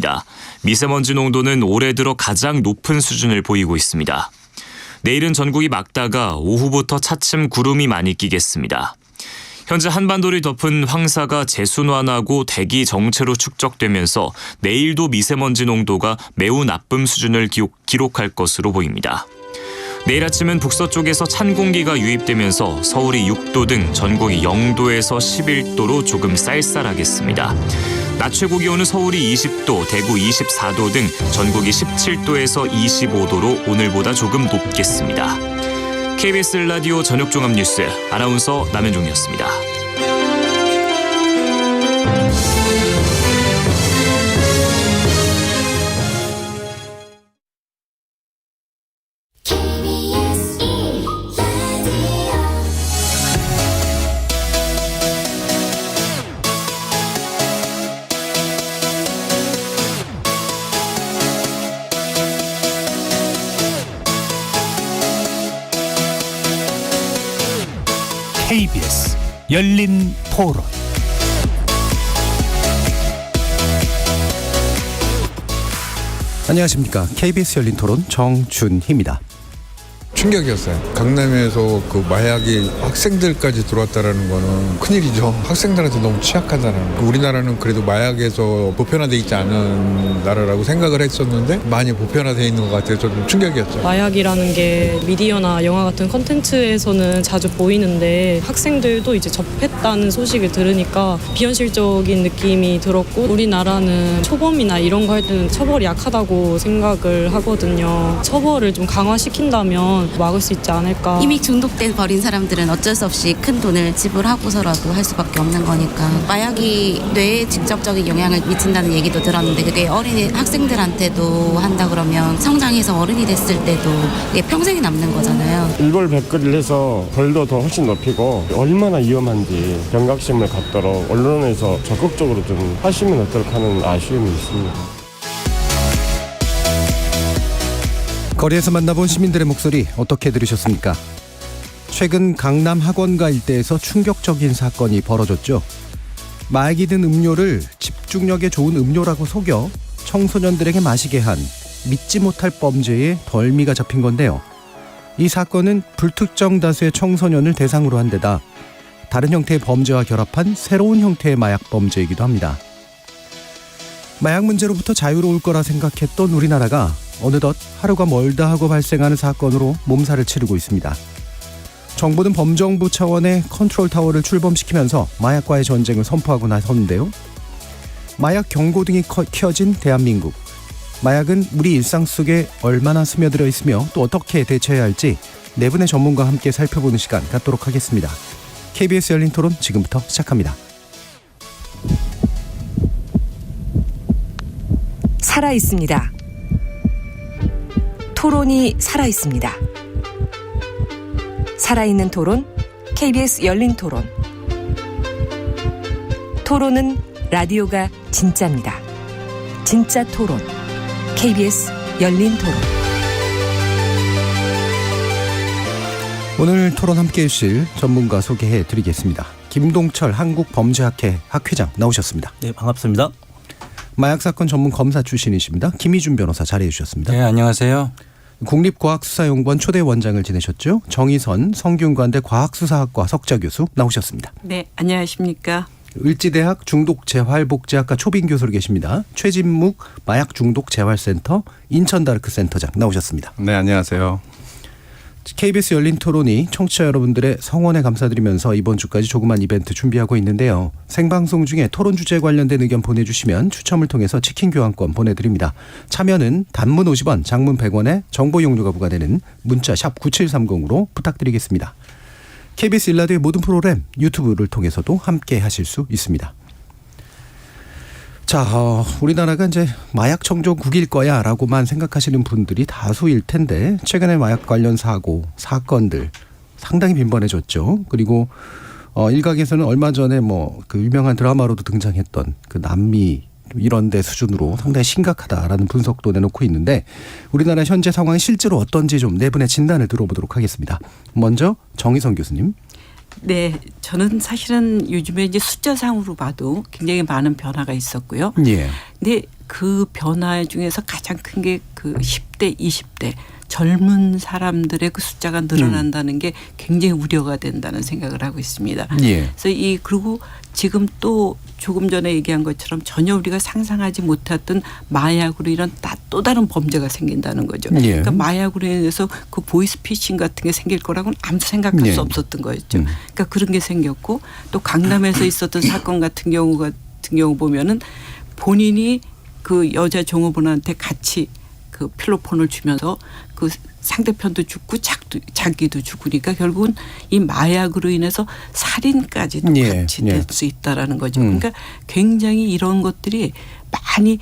있습니다. 미세먼지 농도는 올해 들어 가장 높은 수준을 보이고 있습니다. 내일은 전국이 맑다가 오후부터 차츰 구름이 많이 끼겠습니다. 현재 한반도를 덮은 황사가 재순환하고 대기 정체로 축적되면서 내일도 미세먼지 농도가 매우 나쁨 수준을 기록할 것으로 보입니다. 내일 아침은 북서쪽에서 찬 공기가 유입되면서 서울이 6도 등 전국이 0도에서 11도로 조금 쌀쌀하겠습니다. 낮 최고 기온은 서울이 20도, 대구 24도 등 전국이 17도에서 25도로 오늘보다 조금 높겠습니다. KBS 라디오 저녁종합뉴스 아나운서 남현종이었습니다. KBS 열린 토론. 안녕하십니까. KBS 열린 토론 정준희입니다. 충격이었어요. 강남에서 그 마약이 학생들까지 들어왔다라는 거는 큰일이죠. 학생들한테 너무 취약하다는 거. 우리나라는 그래도 마약에서 보편화돼 있지 않은 나라라고 생각을 했었는데 많이 보편화돼 있는 것 같아서 좀 충격이었죠. 마약이라는 게 미디어나 영화 같은 컨텐츠에서는 자주 보이는데 학생들도 이제 접했다는 소식을 들으니까 비현실적인 느낌이 들었고, 우리나라는 초범이나 이런 거 할 때는 처벌이 약하다고 생각을 하거든요. 처벌을 좀 강화시킨다면 막을 수 있지 않을까. 이미 중독돼 버린 사람들은 어쩔 수 없이 큰 돈을 지불하고서라도 할 수밖에 없는 거니까. 마약이 뇌에 직접적인 영향을 미친다는 얘기도 들었는데 그게 어린이 학생들한테도 한다 그러면 성장해서 어른이 됐을 때도 그게 평생이 남는 거잖아요. 일벌백계를 해서 벌도 더 훨씬 높이고 얼마나 위험한지 경각심을 갖도록 언론에서 적극적으로 좀 하시면 어떨까 하는 아쉬움이 있습니다. 거리에서 만나본 시민들의 목소리 어떻게 들으셨습니까? 최근 강남 학원가 일대에서 충격적인 사건이 벌어졌죠. 마약이 든 음료를 집중력에 좋은 음료라고 속여 청소년들에게 마시게 한 믿지 못할 범죄에 덜미가 잡힌 건데요. 이 사건은 불특정 다수의 청소년을 대상으로 한 데다 다른 형태의 범죄와 결합한 새로운 형태의 마약 범죄이기도 합니다. 마약 문제로부터 자유로울 거라 생각했던 우리나라가 어느덧 하루가 멀다 하고 발생하는 사건으로 몸살을 치르고 있습니다. 정부는 범정부 차원의 컨트롤 타워를 출범시키면서 마약과의 전쟁을 선포하고 나섰는데요. 마약 경고등이 켜진 대한민국. 마약은 우리 일상 속에 얼마나 스며들어 있으며 또 어떻게 대처해야 할지 네 분의 전문가와 함께 살펴보는 시간 갖도록 하겠습니다. KBS 열린 토론 지금부터 시작합니다. 살아있습니다. 토론이 살아있습니다. 살아있는 토론, KBS 열린 토론. 토론은 라디오가 진짜입니다. 진짜 토론, KBS 열린 토론. 오늘 토론 함께해 주실 전문가 소개해 드리겠습니다. 김동철 한국범죄학회 학회장 나오셨습니다. 네, 반갑습니다. 마약사건 전문 검사 출신이십니다. 김희준 변호사 자리해 주셨습니다. 네, 안녕하세요. 국립과학수사연구원 초대 원장을 지내셨죠. 정의선 성균관대 과학수사학과 석좌교수 나오셨습니다. 네, 안녕하십니까. 을지대학 중독재활복지학과 초빙 교수로 계십니다. 최진묵 마약중독재활센터 인천다르크센터장 나오셨습니다. 네, 안녕하세요. KBS 열린 토론이 청취자 여러분들의 성원에 감사드리면서 이번 주까지 조그만 이벤트 준비하고 있는데요. 생방송 중에 토론 주제에 관련된 의견 보내주시면 추첨을 통해서 치킨 교환권 보내드립니다. 참여는 단문 50원, 장문 100원에 정보 용료가 부과되는 문자 샵 9730으로 부탁드리겠습니다. KBS 일라디오의 모든 프로그램 유튜브를 통해서도 함께 하실 수 있습니다. 자, 우리나라가 이제 마약 청정국일 거야 라고만 생각하시는 분들이 다수일 텐데 최근에 마약 관련 사건들 상당히 빈번해졌죠. 그리고 일각에서는 얼마 전에 그 유명한 드라마로도 등장했던 그 남미 이런 데 수준으로 상당히 심각하다라는 분석도 내놓고 있는데 우리나라 현재 상황이 실제로 어떤지 좀 네 분의 진단을 들어보도록 하겠습니다. 먼저 정의선 교수님. 네, 저는 사실은 요즘에 이제 숫자상으로 봐도 굉장히 많은 변화가 있었고요. 예. 근데 그 변화 중에서 가장 큰 게 그 10대, 20대 젊은 사람들의 그 숫자가 늘어난다는 게 굉장히 우려가 된다는 생각을 하고 있습니다. 예. 그래서 그리고 지금 또 조금 전에 얘기한 것처럼 전혀 우리가 상상하지 못했던 마약으로 이런 또 다른 범죄가 생긴다는 거죠. 예. 그러니까 마약으로 인해서 그 보이스피싱 같은 게 생길 거라고는 아무도 생각할 예. 수 없었던 거였죠. 그러니까 그런 게 생겼고 또 강남에서 있었던 사건 같은 경우 보면은 본인이 그 여자 종업원한테 같이 그 필로폰을 주면서 그 상대편도 죽고 자기도 죽으니까 결국은 이 마약으로 인해서 살인까지도 같이 될 수 있다라는 거죠. 그러니까 굉장히 이런 것들이 많이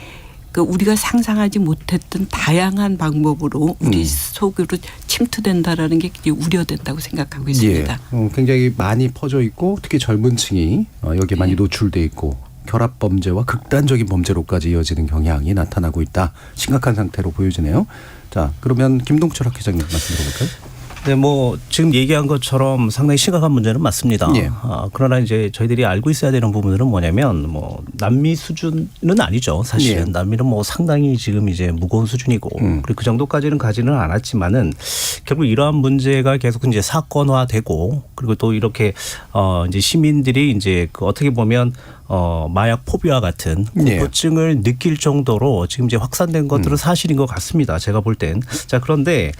그 우리가 상상하지 못했던 다양한 방법으로 우리 속으로 침투된다라는 게 우려된다고 생각하고 있습니다. 예. 굉장히 많이 퍼져 있고 특히 젊은 층이 여기에 많이 노출돼 있고 결합 범죄와 극단적인 범죄로까지 이어지는 경향이 나타나고 있다. 심각한 상태로 보여지네요. 자, 그러면 김동철 학회장님 말씀 들어볼까요? 네, 뭐 지금 얘기한 것처럼 상당히 심각한 문제는 맞습니다. 예. 그러나 이제 저희들이 알고 있어야 되는 부분들은 뭐냐면 뭐 남미 수준은 아니죠. 사실은 예. 남미는 뭐 상당히 지금 이제 무거운 수준이고 그리고 그 정도까지는 가지는 않았지만은 결국 이러한 문제가 계속 이제 사건화되고 그리고 또 이렇게 이제 시민들이 이제 그 어떻게 보면 마약 포비아 같은 공포증을 느낄 정도로 지금 이제 확산된 것들은 사실인 것 같습니다. 제가 볼 땐. 자, 그런데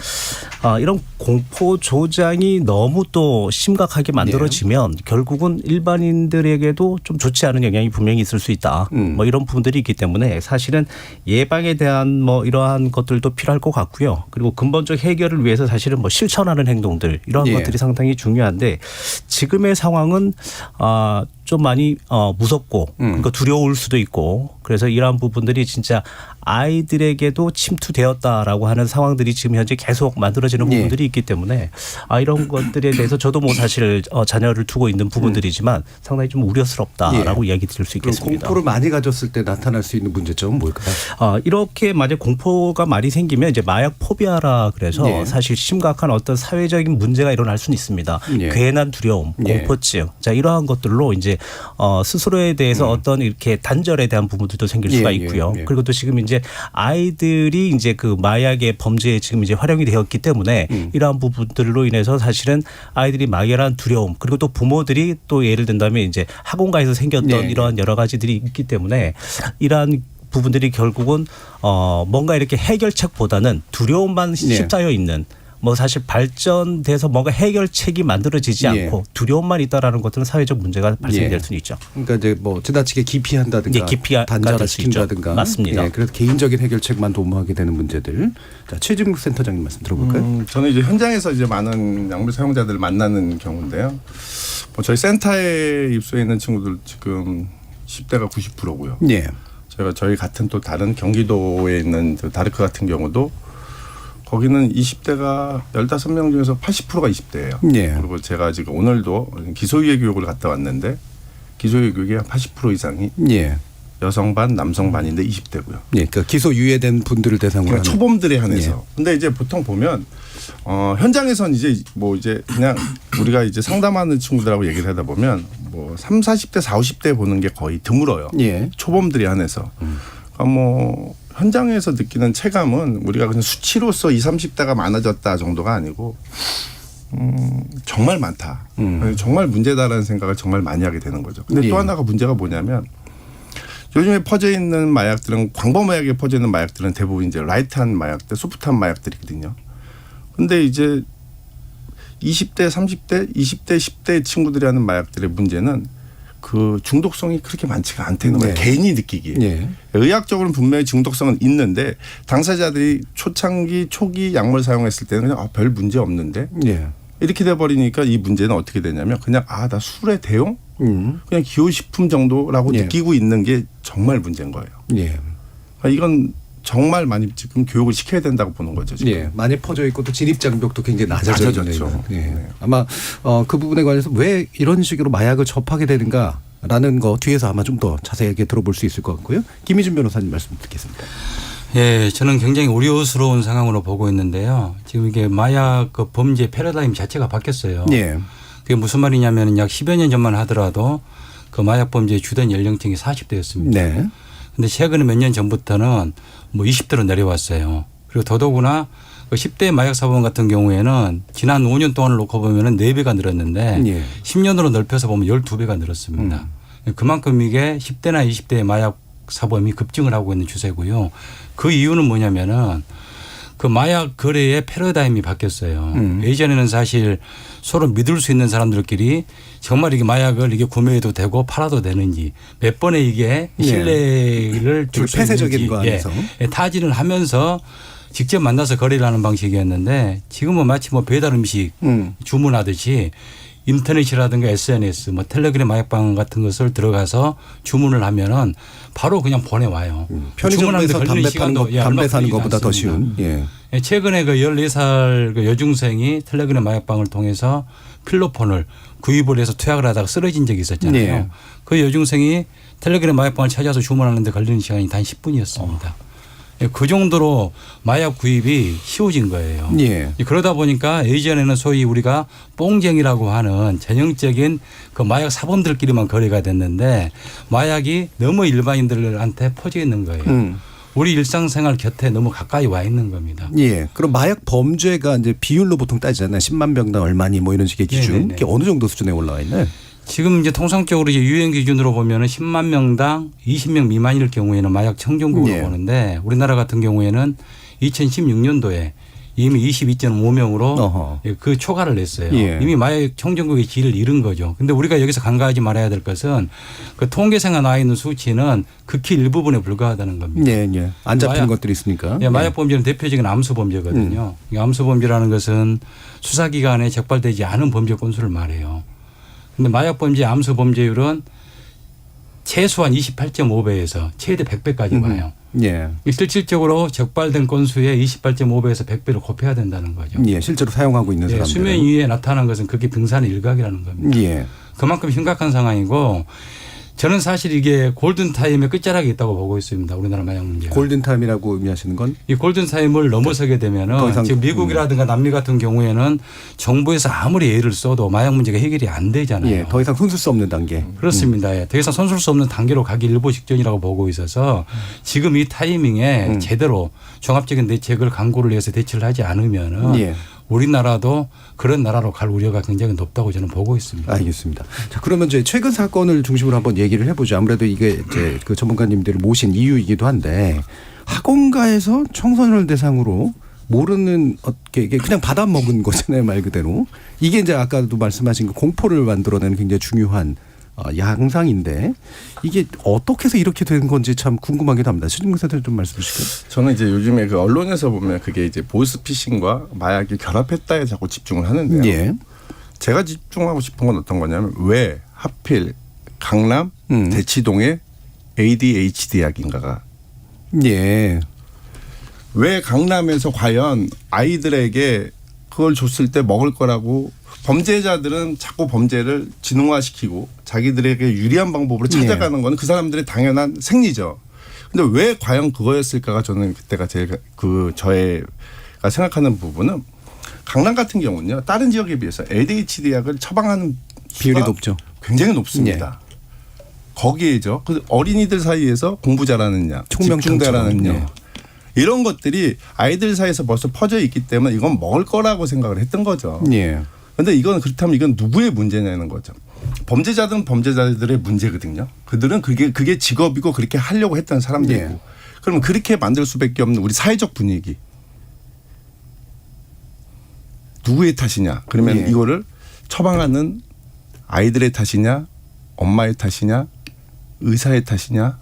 이런 공포 조장이 너무 또 심각하게 만들어지면 결국은 일반인들에게도 좀 좋지 않은 영향이 분명히 있을 수 있다. 뭐 이런 부분들이 있기 때문에 사실은 예방에 대한 뭐 이러한 것들도 필요할 것 같고요. 그리고 근본적 해결을 위해서 사실은 뭐 실천하는 행동들 이러한 것들이 상당히 중요한데 지금의 상황은 좀 많이 무섭고 그러니까 두려울 수도 있고 그래서 이러한 부분들이 진짜 아이들에게도 침투되었다라고 하는 상황들이 지금 현재 계속 만들어지는 부분들이 있기 때문에 이런 것들에 대해서 저도 뭐 사실 자녀를 두고 있는 부분들이지만 상당히 좀 우려스럽다라고 이야기 드릴 수 있겠습니다. 공포를 많이 가졌을 때 나타날 수 있는 문제점은 뭘까요? 이렇게 만약 공포가 많이 생기면 이제 마약 포비아라 그래서 사실 심각한 어떤 사회적인 문제가 일어날 수는 있습니다. 괜한 두려움, 공포증, 자 이러한 것들로 이제 스스로에 대해서 어떤 이렇게 단절에 대한 부분들도 생길 수가 있고요. 그리고 또 지금 이제 아이들이 이제 그 마약의 범죄에 지금 이제 활용이 되었기 때문에 이러한 부분들로 인해서 사실은 아이들이 막연한 두려움 그리고 또 부모들이 또 예를 든다면 이제 학원가에서 생겼던 이러한 여러 가지들이 있기 때문에 이러한 부분들이 결국은 뭔가 이렇게 해결책보다는 두려움만 휩싸여 있는 뭐 사실 발전돼서 뭔가 해결책이 만들어지지 않고 두려움만 있다라는 것들은 사회적 문제가 발생될 수는 있죠. 그러니까 이제 뭐 지나치게 기피한다든가 단절시킨다든가 맞습니다. 그래서 개인적인 해결책만 도모하게 되는 문제들. 자, 최진국 센터장님 말씀 들어볼까요? 저는 이제 현장에서 이제 많은 약물 사용자들을 만나는 경우인데요. 뭐 저희 센터에 입소해 있는 친구들 지금 10대가 90%고요. 저희 같은 또 다른 경기도에 있는 다르크 같은 경우도 거기는 20대가 15명 중에서 80%가 20대예요. 그리고 제가 지금 오늘도 기소유예 교육을 갔다 왔는데 기소유예 교육의 80% 이상이 여성 반 남성 반인데 20대고요. 그러니까 기소유예된 분들을 대상으로 그러니까 초범들에 한해서. 근데 이제 보통 보면 현장에선 이제 뭐 이제 그냥 우리가 이제 상담하는 친구들하고 얘기를 하다 보면 뭐 30, 40대, 50대 보는 게 거의 드물어요. 초범들에 한해서. 그러니까 뭐 현장에서 느끼는 체감은 우리가 그냥 수치로서 20, 30대가 많아졌다 정도가 아니고 정말 많다. 정말 문제다라는 생각을 정말 많이 하게 되는 거죠. 근데 또 하나가 문제가 뭐냐면 요즘에 퍼져 있는 마약들은 광범위하게 퍼져 있는 마약들은 대부분 이제 라이트한 마약들, 소프트한 마약들이거든요. 근데 이제 20대, 30대, 20대, 10대 친구들이 하는 마약들의 문제는 그 중독성이 그렇게 많지가 않다는 거예요. 개인이 느끼기에. 의학적으로는 분명히 중독성은 있는데 당사자들이 초기 약물 사용했을 때는 그냥 별 문제 없는데 이렇게 돼버리니까 이 문제는 어떻게 되냐면 그냥 나 술의 대용? 그냥 기호식품 정도라고 느끼고 있는 게 정말 문제인 거예요. 그러니까 이건 정말 많이 지금 교육을 시켜야 된다고 보는 거죠. 지금. 많이 퍼져 있고 또 진입 장벽도 굉장히 낮아졌죠. 아마 그 부분에 관해서 왜 이런 식으로 마약을 접하게 되는가라는 거 뒤에서 아마 좀 더 자세하게 들어볼 수 있을 것 같고요. 김희준 변호사님 말씀 듣겠습니다. 저는 굉장히 우려스러운 상황으로 보고 있는데요. 지금 이게 마약 그 범죄 패러다임 자체가 바뀌었어요. 그게 무슨 말이냐면 약 10여 년 전만 하더라도 그 마약 범죄의 주된 연령층이 40대였습니다. 근데 최근에 몇 년 전부터는 뭐 20대로 내려왔어요. 그리고 더더구나 그 10대 마약 사범 같은 경우에는 지난 5년 동안을 놓고 보면은 4배가 늘었는데 예. 10년으로 넓혀서 보면 12배가 늘었습니다. 그만큼 이게 10대나 20대의 마약 사범이 급증을 하고 있는 추세고요. 그 이유는 뭐냐면은 그 마약 거래의 패러다임이 바뀌었어요. 예전에는 사실 서로 믿을 수 있는 사람들끼리 정말 이게 마약을 이게 구매해도 되고 팔아도 되는지 몇 번에 이게 신뢰를 줄 수 폐쇄적인 있는지 거 안에서 타진을 하면서 직접 만나서 거래를 하는 방식이었는데 지금은 마치 뭐 배달 음식 주문하듯이 인터넷이라든가 SNS, 뭐 텔레그램 마약방 같은 것을 들어가서 주문을 하면은 바로 그냥 보내와요. 편의점에서 담배 사는 것보다 더 쉬운. 예. 최근에 그 14살 그 여중생이 텔레그램 마약방을 통해서 필로폰을 구입을 해서 투약을 하다가 쓰러진 적이 있었잖아요. 예. 그 여중생이 텔레그램 마약방을 찾아서 주문하는데 걸리는 시간이 단 10분이었습니다. 그 정도로 마약 구입이 쉬워진 거예요. 예. 그러다 보니까 예전에는 소위 우리가 뽕쟁이라고 하는 전형적인 그 마약 사범들끼리만 거래가 됐는데 마약이 너무 일반인들한테 퍼져 있는 거예요. 우리 일상생활 곁에 너무 가까이 와 있는 겁니다. 예. 그럼 마약 범죄가 이제 비율로 보통 따지잖아요. 10만 명당 얼마니 뭐 이런 식의 기준. 네네네. 이게 어느 정도 수준에 올라와 있나요? 지금 이제 통상적으로 이제 유행 기준으로 보면은 10만 명당 20명 미만일 경우에는 마약 청정국으로 예. 보는데 우리나라 같은 경우에는 2016년도에 이미 22.5명으로 그 초과를 냈어요. 예. 이미 마약 청정국의 질을 잃은 거죠. 근데 우리가 여기서 간과하지 말아야 될 것은 그 통계상에 나와 있는 수치는 극히 일부분에 불과하다는 겁니다. 예, 예. 안 잡히는 것들이 있으니까. 예, 마약 범죄는 대표적인 암수 범죄거든요. 이 암수 범죄라는 것은 수사기관에 적발되지 않은 범죄 건수를 말해요. 근데 마약 범죄 암수 범죄율은 최소한 28.5배에서 최대 100배까지 와요. 예. 실질적으로 적발된 건수의 28.5배에서 100배를 곱해야 된다는 거죠. 예, 실제로 사용하고 있는 사람들. 수면 위에 나타난 것은 그게 등산의 일각이라는 겁니다. 예. 그만큼 심각한 상황이고 저는 사실 이게 골든타임의 끝자락에 있다고 보고 있습니다. 우리나라 마약 문제. 골든타임이라고 의미하시는 건? 이 골든타임을 넘어서게 되면은 지금 미국이라든가 남미 같은 경우에는 정부에서 아무리 애를 써도 마약 문제가 해결이 안 되잖아요. 예, 더 이상 손쓸 수 없는 단계. 그렇습니다. 예, 더 이상 손쓸 수 없는 단계로 가기 일보 직전이라고 보고 있어서 지금 이 타이밍에 제대로 종합적인 대책을 강구를 해서 대처를 하지 않으면은 예. 우리나라도 그런 나라로 갈 우려가 굉장히 높다고 저는 보고 있습니다. 알겠습니다. 자, 그러면 이제 최근 사건을 중심으로 한번 얘기를 해보죠. 아무래도 이게 이제 그 전문가님들을 모신 이유이기도 한데 학원가에서 청소년을 대상으로 모르는 이게 그냥 받아 먹은 거잖아요, 말 그대로. 이게 이제 아까도 말씀하신 그 공포를 만들어내는 굉장히 중요한 양상인데 이게 어떻게 해서 이렇게 된 건지 참 궁금하기도 합니다. 신진국 선생님 좀 말씀 주실까요? 저는 이제 요즘에 그 언론에서 보면 그게 이제 보이스피싱과 마약이 결합했다에 자꾸 집중을 하는데요. 예. 제가 집중하고 싶은 건 어떤 거냐면 왜 하필 강남 대치동에 ADHD 약인가가 예. 왜 강남에서 과연 아이들에게 그걸 줬을 때 먹을 거라고 범죄자들은 자꾸 범죄를 진흥화시키고 자기들에게 유리한 방법으로 찾아가는 건 그 사람들의 당연한 생리죠. 근데 왜 과연 그거였을까가 저는 그때가 제일 저희가 생각하는 부분은 강남 같은 경우는요. 다른 지역에 비해서 ADHD 약을 처방하는 비율이 높죠. 굉장히 높습니다. 거기에죠. 그 어린이들 사이에서 공부 잘하는 약, 집중 잘하는 약 이런 것들이 아이들 사이에서 벌써 퍼져 있기 때문에 이건 먹을 거라고 생각을 했던 거죠. 그런데 이건 그렇다면 이건 누구의 문제냐는 거죠. 범죄자들은 범죄자들의 문제거든요. 그들은 그게 직업이고 그렇게 하려고 했던 사람들이고. 그러면 그렇게 만들 수밖에 없는 우리 사회적 분위기. 누구의 탓이냐. 그러면 이거를 처방하는 아이들의 탓이냐. 엄마의 탓이냐. 의사의 탓이냐.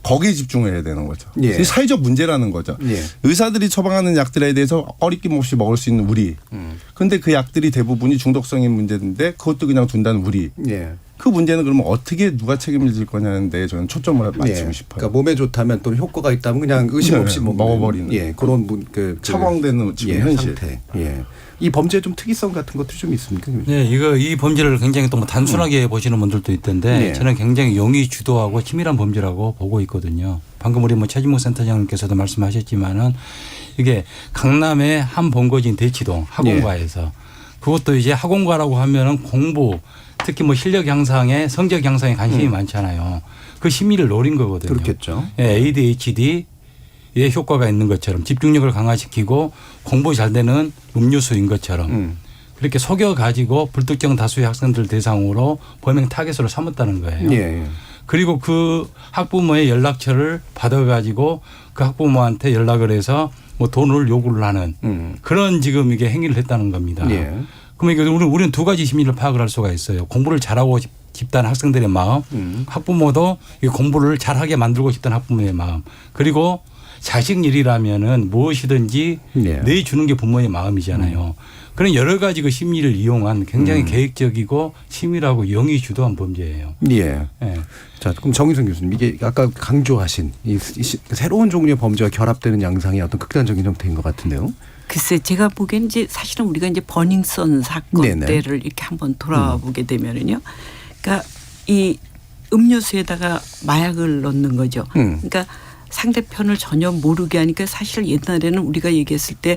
거기에 집중을 해야 되는 거죠. 이 사회적 문제라는 거죠. 의사들이 처방하는 약들에 대해서 꺼리낌 없이 먹을 수 있는 우리. 그런데 그 약들이 대부분이 중독성인 문제인데 그것도 그냥 둔다는 우리. 그 문제는 그러면 어떻게 누가 책임을 질 거냐는데 저는 초점을 맞추고 싶어요. 그러니까 몸에 좋다면 또 효과가 있다면 그냥 의심 없이 먹어버리는. 그런 처방되는 지금 현실. 상태. 이 범죄의 좀 특이성 같은 것도 좀 있습니까? 네, 이 범죄를 굉장히 또 단순하게 보시는 분들도 있던데 저는 굉장히 용의 주도하고 치밀한 범죄라고 보고 있거든요. 방금 우리 최진목 센터장님께서도 말씀하셨지만은 이게 강남의 한 본거지인 대치동 학원가에서 그것도 이제 학원가라고 하면은 공부 특히 뭐 실력 향상에 성적 향상에 관심이 많잖아요. 그 심리를 노린 거거든요. 그렇겠죠. ADHD에 효과가 있는 것처럼 집중력을 강화시키고 공부 잘 되는 음료수인 것처럼 그렇게 속여가지고 불특정 다수의 학생들 대상으로 범행 타겟으로 삼았다는 거예요. 예. 그리고 그 학부모의 연락처를 받아가지고 그 학부모한테 연락을 해서 뭐 돈을 요구를 하는 그런 지금 이게 행위를 했다는 겁니다. 예. 그러면 우리는 두 가지 심리를 파악을 할 수가 있어요. 공부를 잘하고 싶다는 학생들의 마음, 학부모도 이 공부를 잘하게 만들고 싶다는 학부모의 마음, 그리고 자식 일이라면은 무엇이든지 내주는 게 부모의 마음이잖아요. 그런 여러 가지 그 심리를 이용한 굉장히 계획적이고 치밀하고 영이 주도한 범죄예요. 예. 예. 자, 그럼 정인성 교수님, 이게 아까 강조하신 이 새로운 종류의 범죄와 결합되는 양상의 어떤 극단적인 형태인 것 같은데요. 글쎄 제가 보기엔 이제 사실은 우리가 이제 버닝썬 사건 네네. 때를 이렇게 한번 돌아보게 되면은요. 그러니까 이 음료수에다가 마약을 넣는 거죠. 그러니까 상대편을 전혀 모르게 하니까 사실 옛날에는 우리가 얘기했을 때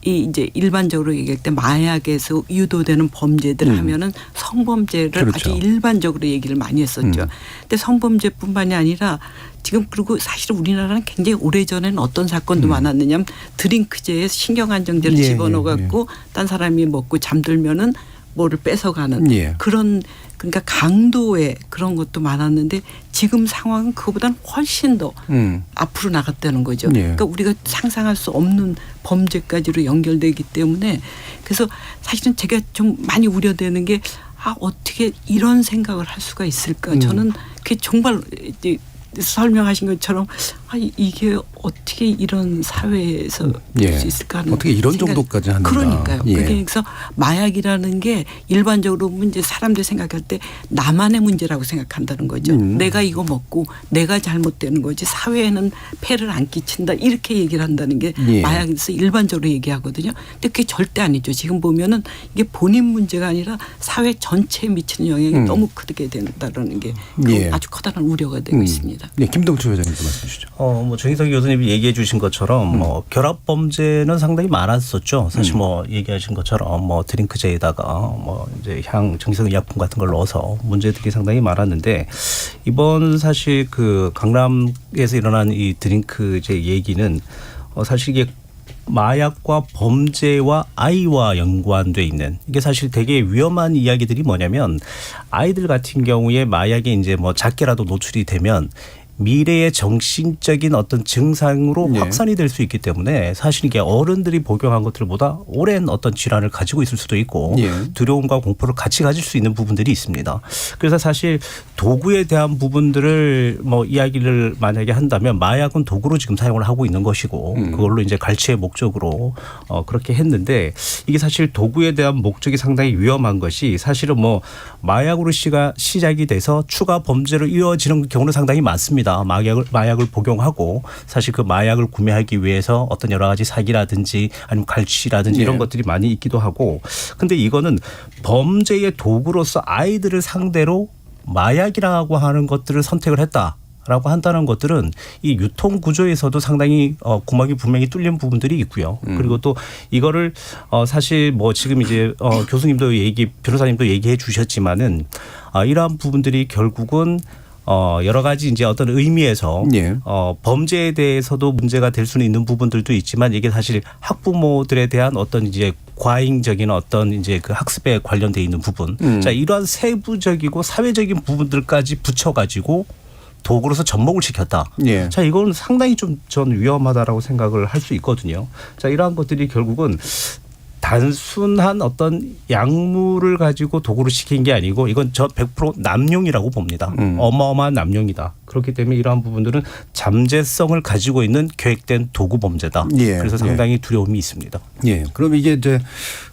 이 이제 일반적으로 얘기할 때 마약에서 유도되는 범죄들 하면은 성범죄를 그렇죠. 아주 일반적으로 얘기를 많이 했었죠. 근데 성범죄뿐만이 아니라 지금 그리고 사실 우리나라는 굉장히 오래전에는 어떤 사건도 많았느냐면 드링크제에 신경안정제를 예, 집어넣어 갖고 딴 사람이 먹고 잠들면은 뭐를 뺏어가는 그런 그러니까 강도의 그런 것도 많았는데 지금 상황은 그거보다는 훨씬 더 앞으로 나갔다는 거죠. 그러니까 우리가 상상할 수 없는 범죄까지로 연결되기 때문에 그래서 사실은 제가 좀 많이 우려되는 게 어떻게 이런 생각을 할 수가 있을까. 저는 그게 정말 이제 설명하신 것처럼 이게 어떻게 이런 사회에서 될 수 있을까 하는 어떻게 이런 정도까지 하는가. 그러니까요. 그래서 마약이라는 게 일반적으로 이제 사람들이 생각할 때 나만의 문제라고 생각한다는 거죠. 내가 이거 먹고 내가 잘못되는 거지 사회에는 폐를 안 끼친다 이렇게 얘기를 한다는 게 마약에서 일반적으로 얘기하거든요. 근데 그게 절대 아니죠. 지금 보면은 이게 본인 문제가 아니라 사회 전체에 미치는 영향이 너무 크게 된다는 게 아주 커다란 우려가 되고 있습니다. 네, 김동철 회장님도 말씀 주시죠. 뭐 정인성 교수님이 얘기해 주신 것처럼 뭐 결합 범죄는 상당히 많았었죠. 사실 뭐 얘기하신 것처럼 뭐 드링크제에다가 뭐 이제 정신성 의약품 같은 걸 넣어서 문제들이 상당히 많았는데 이번 사실 그 강남에서 일어난 이 드링크제 얘기는 사실 이게 마약과 범죄와 아이와 연관돼 있는 이게 사실 되게 위험한 이야기들이 뭐냐면 아이들 같은 경우에 마약에 이제 뭐 작게라도 노출이 되면 미래의 정신적인 어떤 증상으로 확산이 될 수 있기 때문에 사실 이게 어른들이 복용한 것들보다 오랜 어떤 질환을 가지고 있을 수도 있고 두려움과 공포를 같이 가질 수 있는 부분들이 있습니다. 그래서 사실 도구에 대한 부분들을 뭐 이야기를 만약에 한다면 마약은 도구로 지금 사용을 하고 있는 것이고 그걸로 이제 갈취의 목적으로 그렇게 했는데 이게 사실 도구에 대한 목적이 상당히 위험한 것이 사실은 뭐 마약으로 시작이 돼서 추가 범죄로 이어지는 경우는 상당히 많습니다. 마약을 복용하고 사실 그 마약을 구매하기 위해서 어떤 여러 가지 사기라든지 아니면 갈취라든지 이런 것들이 많이 있기도 하고 근데 이거는 범죄의 도구로서 아이들을 상대로 마약이라고 하는 것들을 선택을 했다라고 한다는 것들은 이 유통 구조에서도 상당히 구멍이 분명히 뚫린 부분들이 있고요. 그리고 또 이거를 사실 뭐 지금 이제 교수님도 변호사님도 얘기해 주셨지만은 이러한 부분들이 결국은 여러 가지 이제 어떤 의미에서 범죄에 대해서도 문제가 될 수는 있는 부분들도 있지만 이게 사실 학부모들에 대한 어떤 이제 과잉적인 어떤 이제 그 학습에 관련돼 있는 부분. 자, 이러한 세부적이고 사회적인 부분들까지 붙여가지고 도구로서 접목을 시켰다. 자, 이건 상당히 좀 전 위험하다라고 생각을 할 수 있거든요. 자, 이러한 것들이 결국은 단순한 어떤 약물을 가지고 도구로 시킨 게 아니고 이건 저 100% 남용이라고 봅니다. 어마어마한 남용이다. 그렇기 때문에 이러한 부분들은 잠재성을 가지고 있는 계획된 도구 범죄다. 그래서 상당히 두려움이 있습니다. 그럼 이게 이제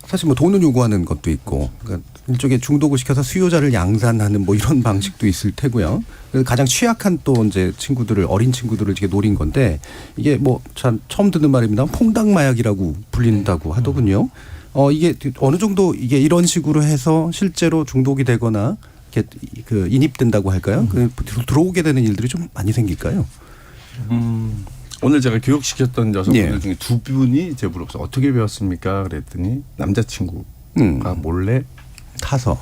사실 뭐 돈을 요구하는 것도 있고 그러니까 일종의 중독을 시켜서 수요자를 양산하는 뭐 이런 방식도 있을 테고요. 가장 취약한 또 이제 어린 친구들을 이렇게 노린 건데 이게 뭐 참 처음 듣는 말입니다. 퐁당 마약이라고 불린다고 하더군요. 이게 어느 정도 이게 이런 식으로 해서 실제로 중독이 되거나 이렇게 그 인입된다고 할까요? 들어오게 되는 일들이 좀 많이 생길까요? 오늘 제가 교육시켰던 여성분들 중에 두 분이 제 물어봤어요. 어떻게 배웠습니까? 그랬더니 남자친구가 몰래 타서.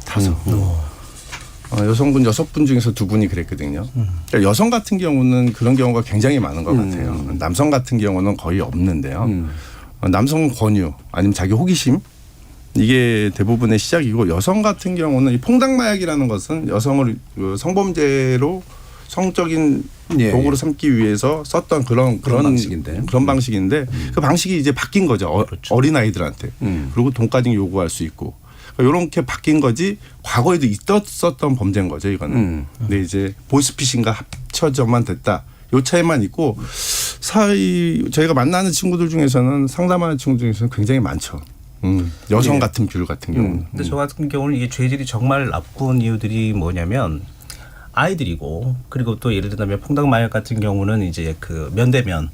여성분 6분 중에서 2분이 그랬거든요. 그러니까 여성 같은 경우는 그런 경우가 굉장히 많은 것 같아요. 남성 같은 경우는 거의 없는데요. 남성 권유 아니면 자기 호기심 이게 대부분의 시작이고 여성 같은 경우는 이 퐁당마약이라는 것은 여성을 성범죄로 성적인 도구로 삼기 위해서 썼던 그런 방식인데 그 방식이 이제 바뀐 거죠. 어린 아이들한테. 그리고 돈까지 요구할 수 있고. 이렇게 바뀐 거지 과거에도 있었던 범죄인 거죠. 이거는. 근데 이제 보이스피싱과 합쳐져만 됐다. 요 차이만 있고 저희가 만나는 친구들 중에서는 상담하는 친구들 중에서는 굉장히 많죠. 여성 같은 뷰 같은 경우는. 근데 저 같은 경우는 이게 죄질이 정말 나쁜 이유들이 뭐냐면 아이들이고 그리고 또 예를 들면 퐁당마약 같은 경우는 이제 그 면대면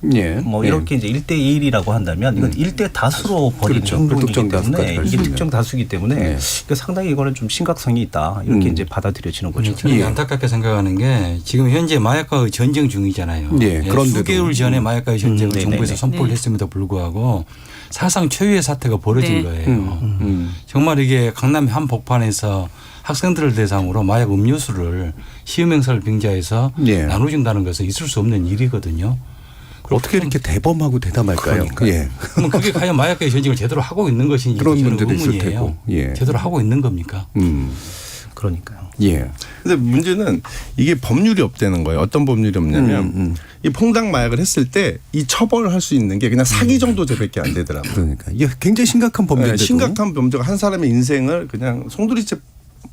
뭐 이렇게 이제 1대1이라고 한다면 이건 1대 다수로 벌이는 행동이기 때문에 이게 특정 다수이기 때문에 그러니까 상당히 이거는 좀 심각성이 있다 이렇게 이제 받아들여지는 거죠. 저는 안타깝게 생각하는 게 지금 현재 마약과의 전쟁 중이잖아요. 그런데도 수개월 전에 마약과의 전쟁을 정부에서 선포를 했음에도 불구하고 사상 초유의 사태가 벌어진 거예요. 정말 이게 강남 한복판에서 학생들을 대상으로 마약 음료수를 시험 행사를 빙자해서 나눠준다는 것은 있을 수 없는 일이거든요. 어떻게 이렇게 대범하고 대담할까요? 그럼 그게 과연 마약과의 전쟁을 제대로 하고 있는 것인지 그런 문제도 의문이에요. 있을 테고. 제대로 하고 있는 겁니까? 그러니까요. 근데 문제는 이게 법률이 없다는 거예요. 어떤 법률이 없냐면 이 퐁당 마약을 했을 때 이 처벌할 수 있는 게 그냥 사기 정도 죄밖에 안 되더라고요. 그러니까 이게 굉장히 심각한 범죄인데도. 심각한 범죄가 한 사람의 인생을 그냥 송두리째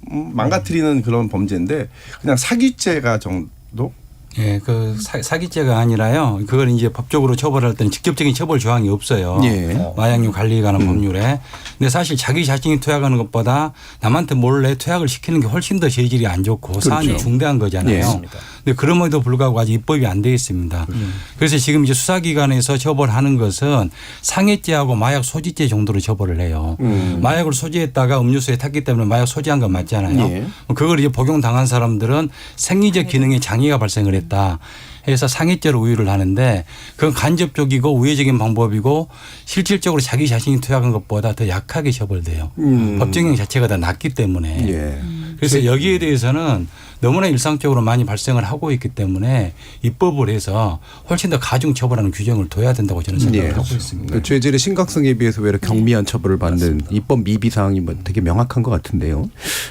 망가뜨리는 그런 범죄인데 그냥 사기죄가 정도? 예, 그 사기죄가 아니라요. 그걸 이제 법적으로 처벌할 때는 직접적인 처벌 조항이 없어요. 마약류 관리에 관한 법률에. 근데 사실 자기 자신이 투약하는 것보다 남한테 몰래 투약을 시키는 게 훨씬 더 죄질이 안 좋고 사안이 중대한 거잖아요. 근데 그럼에도 불구하고 아직 입법이 안 돼 있습니다. 그래서 지금 이제 수사기관에서 처벌하는 것은 상해죄하고 마약 소지죄 정도로 처벌을 해요. 마약을 소지했다가 음료수에 탔기 때문에 마약 소지한 건 맞잖아요. 그걸 이제 복용당한 사람들은 생리적 기능에 장애가 발생을 했다. 해서 상해죄로 우유를 하는데 그건 간접적이고 우회적인 방법이고 실질적으로 자기 자신이 투약한 것보다 더 약하게 처벌돼요. 법정형 자체가 더 낮기 때문에. 그래서 여기에 대해서는 너무나 일상적으로 많이 발생을 하고 있기 때문에 입법을 해서 훨씬 더 가중 처벌하는 규정을 둬야 된다고 저는 생각을 하고 있습니다. 그 죄질의 심각성에 비해서 왜 이렇게 경미한 처벌을 받는 입법 미비 사항이 뭐 되게 명확한 것 같은데요.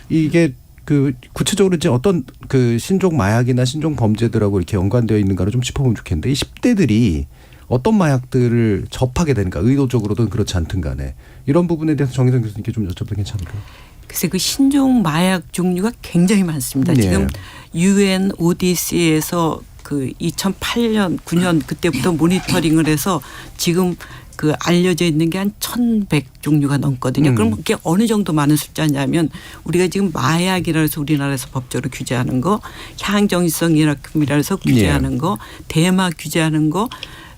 이게 그 구체적으로 이제 어떤 그 신종 마약이나 신종 범죄들하고 이렇게 연관되어 있는가를 좀 짚어보면 좋겠는데 이 10대들이 어떤 마약들을 접하게 되는가 의도적으로든 그렇지 않든 간에 이런 부분에 대해서 정의선 교수님께 좀 여쭤봐도 괜찮을까요? 글쎄 그 신종 마약 종류가 굉장히 많습니다. 지금 UN ODC에서 그 2008년 9년 그때부터 모니터링을 해서 지금 그 알려져 있는 게 한 1,100 종류가 넘거든요. 그럼 그게 어느 정도 많은 숫자냐면 우리가 지금 마약이라 해서 우리나라에서 법적으로 규제하는 거, 향정신성이라 해서 규제하는 거, 대마 규제하는 거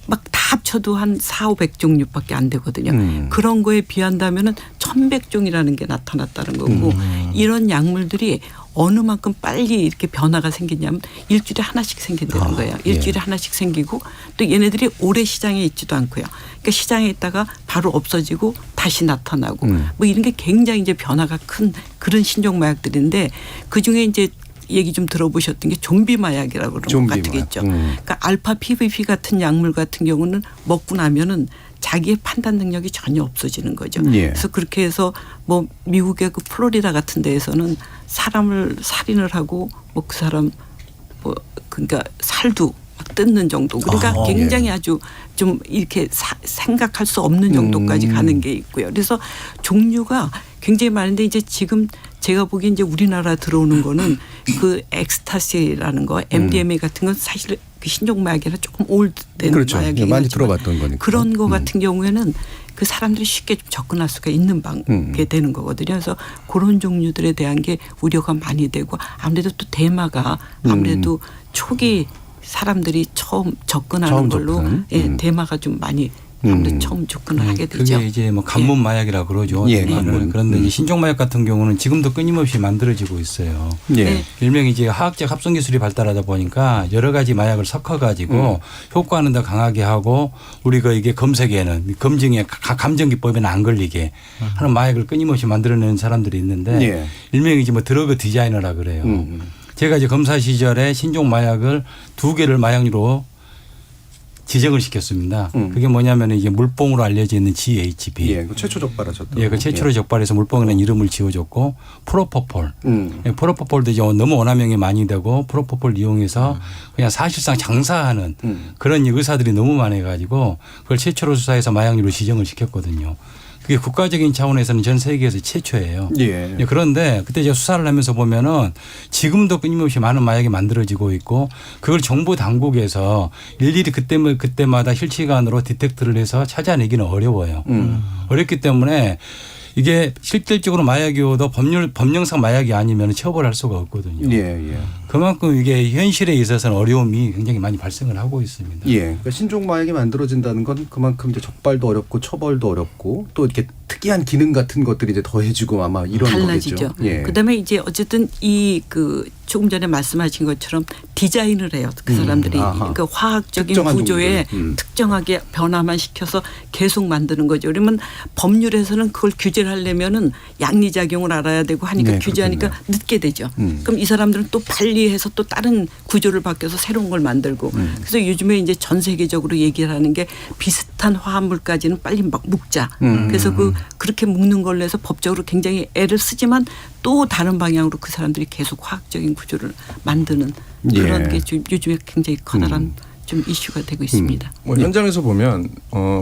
막 다 합쳐도 한 400, 500종류밖에 안 되거든요. 그런 거에 비한다면은 1,100종이라는 게 나타났다는 거고 이런 약물들이 어느 만큼 빨리 이렇게 변화가 생기냐면 일주일에 하나씩 생긴다는 거예요. 일주일에 하나씩 생기고 또 얘네들이 오래 시장에 있지도 않고요. 그러니까 시장에 있다가 바로 없어지고 다시 나타나고 뭐 이런 게 굉장히 이제 변화가 큰 그런 신종 마약들인데 그중에 이제 얘기 좀 들어보셨던 게 좀비 마약이라고 그런 것 같은 게 있죠. 그러니까 알파 PVP 같은 약물 같은 경우는 먹고 나면은 자기의 판단 능력이 전혀 없어지는 거죠. 그래서 그렇게 해서 뭐 미국의 그 플로리다 같은 데에서는 사람을 살인을 하고 뭐 그 사람 뭐 그러니까 살도 막 뜯는 정도. 그러니까 굉장히 아주 좀 이렇게 생각할 수 없는 정도까지 가는 게 있고요. 그래서 종류가 굉장히 많은데 이제 지금 제가 보기엔 이제 우리나라 들어오는 거는 그 엑스타시라는 거, MDMA 같은 건 사실 그 신종마약이라 조금 올드된 마약이긴 많이 하지만 들어봤던 거니까. 그런 거 같은 경우에는 그 사람들이 쉽게 좀 접근할 수가 있는 게 되는 거거든요. 그래서 그런 종류들에 대한 게 우려가 많이 되고 아무래도 또 대마가 아무래도 초기 사람들이 처음 접근하는 걸로 대마가 좀 많이 아무래도 처음 접근을 하게 되죠. 그게 이제 뭐 간문 마약이라 그러죠. 예, 간문. 그런데 이제 신종 마약 같은 경우는 지금도 끊임없이 만들어지고 있어요. 예. 일명 이제 화학적 합성 기술이 발달하다 보니까 여러 가지 마약을 섞어가지고 효과는 더 강하게 하고 우리가 이게 검색에는 검증에 감정 기법에는 안 걸리게 하는 마약을 끊임없이 만들어내는 사람들이 있는데 예. 일명 이제 뭐 드러그 디자이너라 그래요. 제가 이제 검사 시절에 신종 마약을 2개를 마약류로 지정을 시켰습니다. 그게 뭐냐면 이게 물뽕으로 알려져 있는 GHB. 예, 그 최초 적발하셨던. 예, 그 최초로 적발해서 물뽕이라는 이름을 지어줬고 프로포폴. 예, 프로포폴도 이제 너무 오남용이 많이 되고 프로포폴 이용해서 그냥 사실상 장사하는 그런 의사들이 너무 많아가지고 그걸 최초로 수사해서 마약류로 지정을 시켰거든요. 그게 국가적인 차원에서는 전 세계에서 최초예요. 예. 예, 그런데 그때 제가 수사를 하면서 보면은 지금도 끊임없이 많은 마약이 만들어지고 있고 그걸 정부 당국에서 일일이 그때마다 실시간으로 디텍트를 해서 찾아내기는 어려워요. 어렵기 때문에 이게 실질적으로 마약이어도 법령상 마약이 아니면 처벌할 수가 없거든요. 예, 예. 그만큼 이게 현실에 있어서는 어려움이 굉장히 많이 발생을 하고 있습니다. 예. 그러니까 신종 마약이 만들어진다는 건 그만큼 이제 적발도 어렵고 처벌도 어렵고 또 이렇게 특이한 기능 같은 것들이 이제 더해지고 아마 이런 달라지죠. 거겠죠. 예. 그다음에 이제 어쨌든 이 조금 전에 말씀하신 것처럼 디자인을 해요. 그 사람들이 그 화학적인 구조에 특정하게 변화만 시켜서 계속 만드는 거죠. 그러면 법률에서는 그걸 규제를 하려면은 양리작용을 알아야 되고 하니까 네, 규제하니까 그렇군요. 늦게 되죠. 그럼 이 사람들은 또 빨리해서 또 다른 구조를 바뀌어서 새로운 걸 만들고 그래서 요즘에 이제 전 세계적으로 얘기를 하는 게 비슷한 화합물까지는 빨리 막 묶자. 그래서 그렇게 묶는 걸로 해서 법적으로 굉장히 애를 쓰지만 또 다른 방향으로 그 사람들이 계속 화학적인 구조를 만드는 그런 예. 게 좀 요즘에 굉장히 커다란 좀 이슈가 되고 있습니다. 뭐 현장에서 보면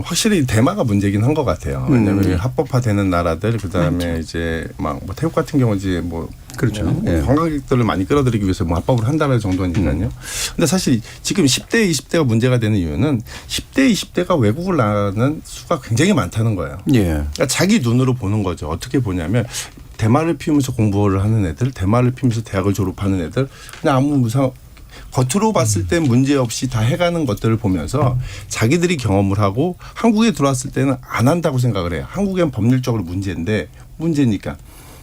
확실히 대마가 문제긴 한 것 같아요. 왜냐하면 합법화되는 나라들 그다음에 이제 막 뭐 태국 같은 경우 이제 뭐 그렇죠. 예. 관광객들을 많이 끌어들이기 위해서 뭐 합법을 한다는 정도니까요. 근데 사실 지금 10대, 20대가 문제가 되는 이유는 10대, 20대가 외국을 나가는 수가 굉장히 많다는 거예요. 예. 그러니까 자기 눈으로 보는 거죠. 어떻게 보냐면 대마를 피우면서 공부를 하는 애들, 대마를 피우면서 대학을 졸업하는 애들 그냥 아무 무상 겉으로 봤을 때 문제 없이 다 해가는 것들을 보면서 자기들이 경험을 하고 한국에 들어왔을 때는 안 한다고 생각을 해요. 한국엔 법률적으로 문제니까.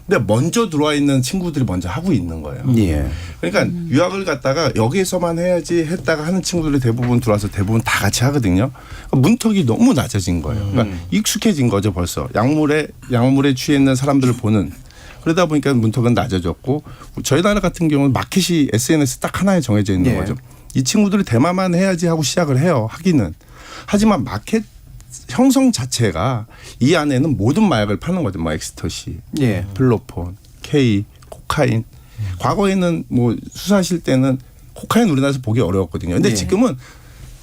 근데 먼저 들어와 있는 친구들이 먼저 하고 있는 거예요. 예. 그러니까 유학을 갔다가 여기에서만 해야지 했다가 하는 친구들이 대부분 들어와서 대부분 다 같이 하거든요. 문턱이 너무 낮아진 거예요. 그러니까 익숙해진 거죠 벌써. 약물에 취해 있는 사람들을 보는. 그러다 보니까 문턱은 낮아졌고 저희 나라 같은 경우는 마켓이 SNS 딱 하나에 정해져 있는 예. 거죠. 이 친구들이 대마만 해야지 하고 시작을 해요. 하기는. 하지만 마켓 형성 자체가 이 안에는 모든 마약을 파는 거죠. 뭐 엑스터시, 예. 플로폰, K, 코카인. 과거에는 뭐 수사하실 때는 코카인 우리나라에서 보기 어려웠거든요. 근데 예. 지금은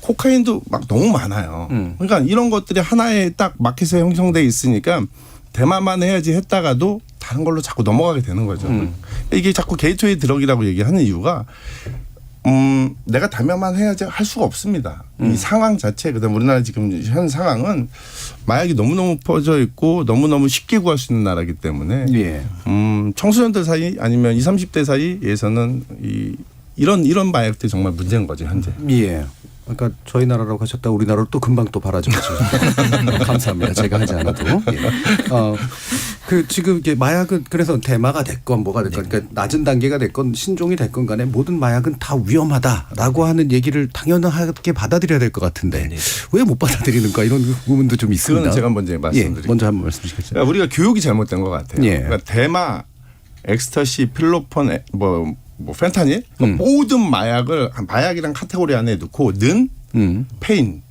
코카인도 막 너무 많아요. 그러니까 이런 것들이 하나에 딱 마켓에 형성돼 있으니까 대마만 해야지 했다가도 다른 걸로 자꾸 넘어가게 되는 거죠. 이게 자꾸 게이트웨이 드럭이라고 얘기하는 이유가 내가 대마만 해야지 할 수가 없습니다. 이 상황 자체 그다음 우리나라 지금 현 상황은 마약이 너무너무 퍼져 있고 너무너무 쉽게 구할 수 있는 나라이기 때문에 예. 청소년들 사이 아니면 20, 30대 사이에서는 이런 마약들이 정말 문제인 거죠 현재. 예. 그러니까 저희 나라라고 하셨다 우리나라로 또 금방 또 바라져가지고 감사합니다. 제가 하지 않아도. 예. 그 지금 이게 마약은 그래서 대마가 됐건 뭐가 됐건 그러니까 낮은 단계가 됐건 신종이 됐건 간에 모든 마약은 다 위험하다라고 하는 얘기를 당연하게 받아들여야 될 것 같은데 왜 못 받아들이는가 이런 부분도 좀 있습니다. 그건 제가 먼저 말씀드릴게요. 예. 먼저 한번 말씀 주시겠어요? 그러니까 우리가 교육이 잘못된 것 같아요. 예. 그러니까 대마, 엑스터시, 필로폰, 뭐 펜타닐 모든 마약이랑 카테고리 안에 넣고 는 페인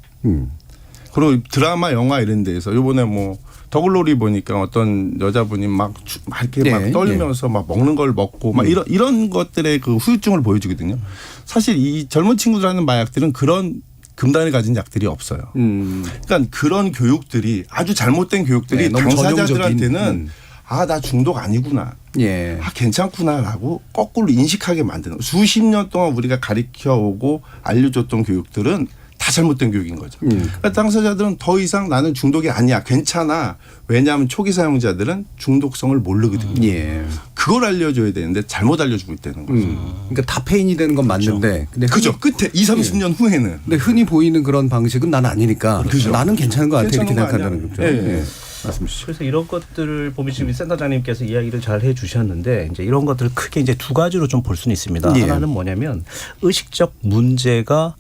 그리고 드라마, 영화 이런 데에서 이번에 뭐 더글로리 보니까 어떤 여자분이 막 이렇게 네, 막 떨면서 막 먹는 걸 먹고 막 이런 것들의 그 후유증을 보여주거든요. 사실 이 젊은 친구들 하는 마약들은 그런 금단을 가진 약들이 없어요. 그러니까 그런 교육들이 아주 잘못된 교육들이 네, 너무 당사자들한테는 아, 나 중독 아니구나. 예. 아, 괜찮구나라고 거꾸로 인식하게 만드는 수십 년 동안 우리가 가르쳐오고 알려줬던 교육들은 다 다 잘못된 교육인 거죠. 그러니까 당사자들은 더 이상 나는 중독이 아니야, 괜찮아. 왜냐하면 초기 사용자들은 중독성을 모르거든요. 예. 그걸 알려줘야 되는데 잘못 알려주고 있다는 거죠. 그러니까 다페인이 되는 건 맞는데, 근데 그죠. 끝에 20, 30년 후에는. 근데 흔히 보이는 그런 방식은 난 아니니까 나는 괜찮은 것 같아 이렇게 괜찮은 거 생각한다는 거죠. 아니야. 예. 말씀 주시죠. 그래서 이런 것들을 보면 지금 센터장님께서 이야기를 잘 해주셨는데 이제 이런 것들을 크게 이제 두 가지로 좀 볼 수는 있습니다. 예. 하나는 뭐냐면 의식적 문제가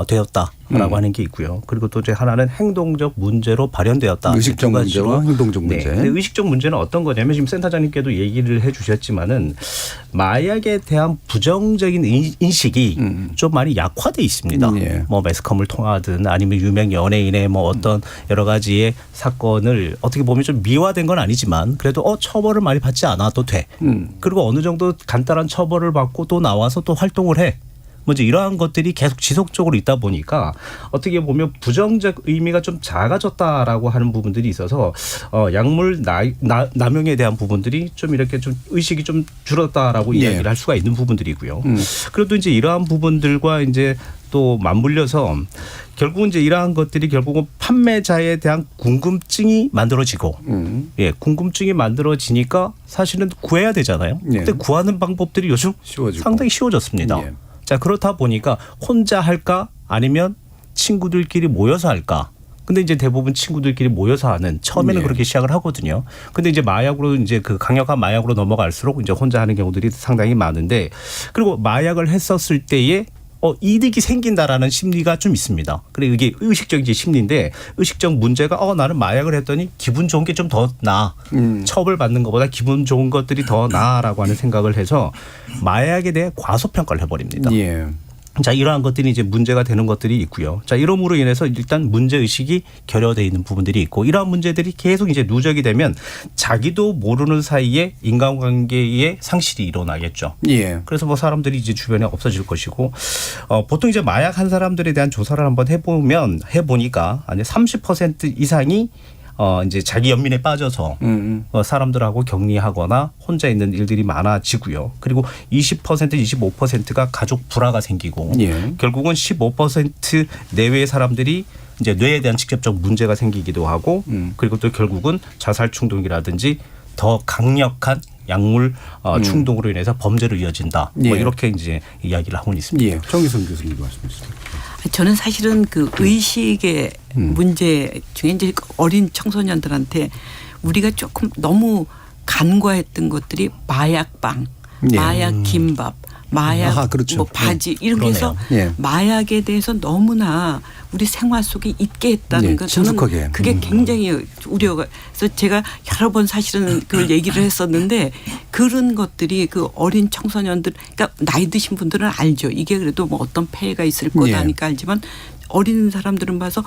되었다라고 하는 게 있고요. 그리고 또 이제 하나는 행동적 문제로 발현되었다. 의식적 두 가지로. 문제와 행동적 문제. 근데 의식적 문제는 어떤 거냐면 지금 센터장님께도 얘기를 해주셨지만은 마약에 대한 부정적인 인식이 좀 많이 약화돼 있습니다. 예. 뭐 매스컴을 통하든 아니면 유명 연예인의 뭐 어떤 여러 가지의 사건을 어떻게 보면 좀 미화된 건 아니지만 그래도 처벌을 많이 받지 않아도 돼. 그리고 어느 정도 간단한 처벌을 받고 또 나와서 또 활동을 해. 먼저 이러한 것들이 계속 지속적으로 있다 보니까 어떻게 보면 부정적 의미가 좀 작아졌다라고 하는 부분들이 있어서 약물 남용에 대한 부분들이 좀 이렇게 좀 의식이 좀 줄었다라고 이야기를 할 수가 있는 부분들이고요. 그래도 이제 이러한 부분들과 이제 또 맞물려서 결국은 이제 이러한 것들이 결국은 판매자에 대한 궁금증이 만들어지고 궁금증이 만들어지니까 사실은 구해야 되잖아요. 근데 구하는 방법들이 요즘 상당히 쉬워졌습니다. 자, 그렇다 보니까 혼자 할까 아니면 친구들끼리 모여서 할까? 근데 이제 대부분 친구들끼리 모여서 하는 처음에는 그렇게 시작을 하거든요. 근데 이제 마약으로 이제 그 강력한 마약으로 넘어갈수록 이제 혼자 하는 경우들이 상당히 많은데 그리고 마약을 했었을 때에 이득이 생긴다라는 심리가 좀 있습니다. 그래 이게 의식적인 심리인데 의식적 문제가 나는 마약을 했더니 기분 좋은 게 좀 더 나아. 처벌받는 것보다 기분 좋은 것들이 더 나아라고 하는 생각을 해서 마약에 대해 과소평가를 해버립니다. 예. 자, 이러한 것들이 이제 문제가 되는 것들이 있고요. 자, 이러므로 인해서 일단 문제의식이 결여되어 있는 부분들이 있고 이러한 문제들이 계속 이제 누적이 되면 자기도 모르는 사이에 인간관계의 상실이 일어나겠죠. 예. 그래서 뭐 사람들이 이제 주변에 없어질 것이고 보통 이제 마약 한 사람들에 대한 조사를 한번 해보니까 아니 30% 이상이 이제 자기 연민에 빠져서 사람들하고 격리하거나 혼자 있는 일들이 많아지고요. 그리고 20%, 25%가 가족 불화가 생기고 결국은 15% 내외의 사람들이 이제 뇌에 대한 직접적 문제가 생기기도 하고 그리고 또 결국은 자살 충동이라든지 더 강력한 약물 충동으로 인해서 범죄로 이어진다. 뭐 이렇게 이제 이야기를 하고 있습니다. 정의선 교수님 말씀해 주세요. 저는 사실은 그 의식의 문제 중에 이제 어린 청소년들한테 우리가 조금 너무 간과했던 것들이 마약빵, 마약 김밥, 마약 그렇죠. 뭐 바지 이런 게 해서 마약에 대해서 너무나 우리 생활 속에 있게 했다는 것 저는 그게 굉장히 우려가 그래서 제가 여러 번 사실은 그걸 얘기를 했었는데 그런 것들이 그 어린 청소년들 그러니까 나이 드신 분들은 알죠. 이게 그래도 뭐 어떤 폐해가 있을 거다니까 알지만 어린 사람들은 봐서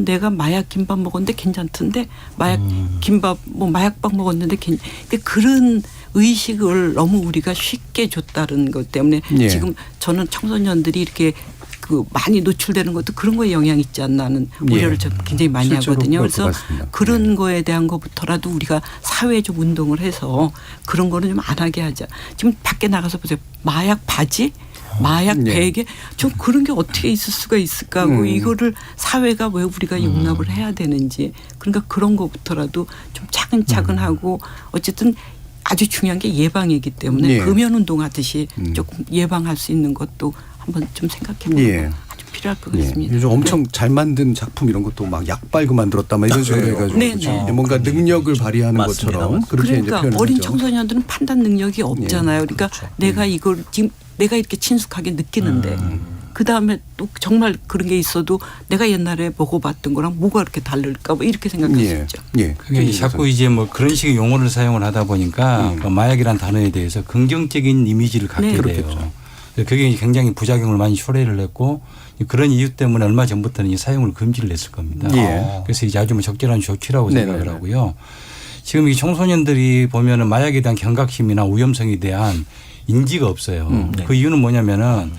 내가 마약 김밥 먹었는데 괜찮던데 마약 김밥 뭐 마약빵 먹었는데 근데 그런 의식을 너무 우리가 쉽게 줬다는 것 때문에 지금 저는 청소년들이 이렇게 그 많이 노출되는 것도 그런 거에 영향이 있지 않나 하는 우려를 굉장히 많이 하거든요. 그래서 그런 거에 대한 것부터라도 우리가 사회적 운동을 해서 그런 거는 좀 안 하게 하자. 지금 밖에 나가서 보세요. 마약 바지? 마약 베개? 좀 그런 게 어떻게 있을 수가 있을까 하고 이거를 사회가 왜 우리가 용납을 해야 되는지 그러니까 그런 것부터라도 좀 차근차근 하고 어쨌든 아주 중요한 게 예방이기 때문에 금연운동 하듯이 조금 예방할 수 있는 것도 한번 좀 생각해 보는 거 아주 필요할 것 같습니다. 요즘 엄청 잘 만든 작품 이런 것도 막 약 빨고 만들었다 막 이런 식으로 해가지고 뭔가 능력을 발휘하는 것처럼 그렇게 그러니까 이제 어린 청소년들은 판단 능력이 없잖아요. 그러니까 내가 이걸 지금 내가 이렇게 친숙하게 느끼는데 그다음에 또 정말 그런 게 있어도 내가 옛날에 먹어봤던 거랑 뭐가 이렇게 다를까 뭐 이렇게 생각할 수 있죠. 그게 자꾸 이제 뭐 그런 식의 용어를 사용을 하다 보니까 그 마약이라는 단어에 대해서 긍정적인 이미지를 갖게 돼요. 그게 굉장히 부작용을 많이 초래를 했고 그런 이유 때문에 얼마 전부터는 이 사용을 금지를 했을 겁니다. 그래서 이제 아주 적절한 조치라고 생각을 하고요. 지금 이 청소년들이 보면은 마약에 대한 경각심이나 위험성에 대한 인지가 없어요. 그 이유는 뭐냐면은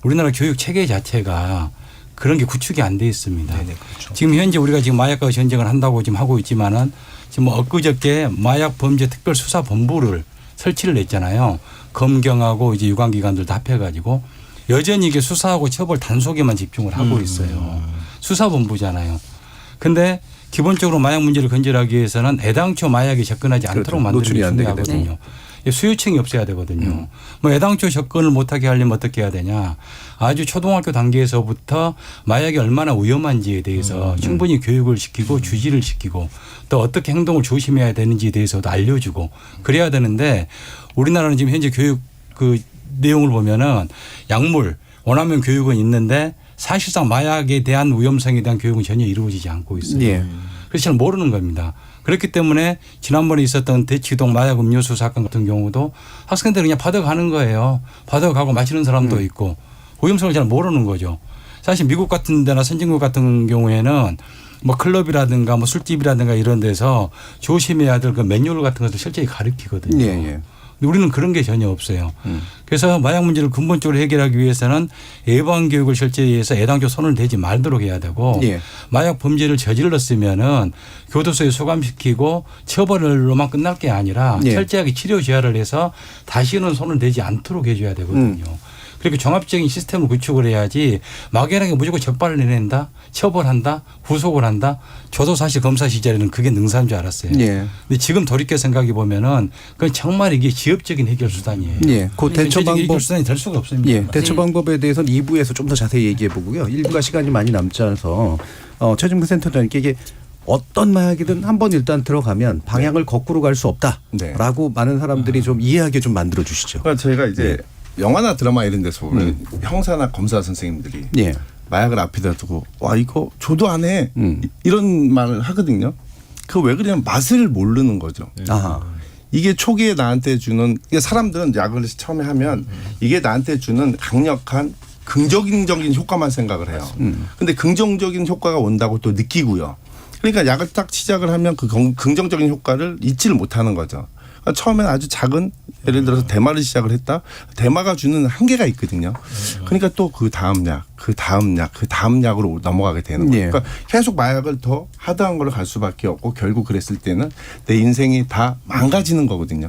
우리나라 교육 체계 자체가 그런 게 구축이 안 돼 있습니다. 그렇죠. 지금 현재 우리가 지금 마약과 전쟁을 한다고 지금 하고 있지만은 지금 엊그저께 마약 범죄 특별 수사 본부를 설치를 했잖아요. 검경하고 이제 유관기관들 다 합해가지고 여전히 이게 수사하고 처벌 단속에만 집중을 하고 있어요. 수사본부잖아요. 근데 기본적으로 마약 문제를 건절하기 위해서는 애당초 마약에 접근하지 않도록 만드는 게 중요하거든요. 수요층이 없어야 되거든요. 뭐 애당초 접근을 못하게 하려면 어떻게 해야 되냐. 아주 초등학교 단계에서부터 마약이 얼마나 위험한지에 대해서 충분히 교육을 시키고 주지를 시키고 또 어떻게 행동을 조심해야 되는지에 대해서도 알려주고 그래야 되는데 우리나라는 지금 현재 교육 그 내용을 보면은 약물 원하면 교육은 있는데 사실상 마약에 대한 위험성에 대한 교육은 전혀 이루어지지 않고 있어요. 예. 그래서 잘 모르는 겁니다. 그렇기 때문에 지난번에 있었던 대치동 마약 음료수 사건 같은 경우도 학생들이 그냥 받아가는 거예요. 받아가고 마시는 사람도 있고 위험성을 잘 모르는 거죠. 사실 미국 같은 데나 선진국 같은 경우에는 뭐 클럽이라든가 뭐 술집이라든가 이런 데서 조심해야 될 그 매뉴얼 같은 것도 실제히 가르치거든요. 예, 예. 근데 우리는 그런 게 전혀 없어요. 그래서 마약 문제를 근본적으로 해결하기 위해서는 예방 교육을 실제히 해서 애당초 손을 대지 말도록 해야 되고 예. 마약 범죄를 저질렀으면은 교도소에 소감시키고 처벌로만 끝날 게 아니라 예. 철저하게 치료 제한을 해서 다시는 손을 대지 않도록 해줘야 되거든요. 그렇게 종합적인 시스템을 구축을 해야지 막연하게 무조건 적발을 내낸다, 처벌한다, 구속을 한다. 저도 사실 검사 시절에는 그게 능사인 줄 알았어요. 예. 근데 지금 돌이켜 생각해 보면은 그건 정말 이게 지엽적인 해결 수단이에요. 예. 그 대처 전체적인 방법 해결 수단이 될 수가 없습니다. 예. 대처 방법에 대해서는 2부에서 좀 더 자세히 얘기해 보고요. 1부가 시간이 많이 남지 않아서 최진구 센터장님께 이게 어떤 마약이든 한번 일단 들어가면 방향을 거꾸로 갈 수 없다라고 많은 사람들이 좀 이해하게 좀 만들어 주시죠. 그러니까 저희가 이제 영화나 드라마 이런 데서 보면 형사나 검사 선생님들이 예. 마약을 앞에다 두고 와 이거 줘도 안 해 이런 말을 하거든요. 그 왜 그러냐면 맛을 모르는 거죠. 아하. 이게 초기에 나한테 주는 이게 사람들은 약을 처음에 하면 이게 나한테 주는 강력한 긍정적인 효과만 생각을 해요. 근데 긍정적인 효과가 온다고 또 느끼고요. 그러니까 약을 딱 시작을 하면 그 긍정적인 효과를 잊지를 못하는 거죠. 그러니까 처음엔 아주 작은 예를 들어서 대마를 시작을 했다. 대마가 주는 한계가 있거든요. 그러니까 또 그 다음 약, 그 다음 약, 그 다음 약으로 넘어가게 되는 거예요. 예. 그러니까 계속 마약을 더 하드한 걸로 갈 수밖에 없고 결국 그랬을 때는 내 인생이 다 망가지는 거거든요.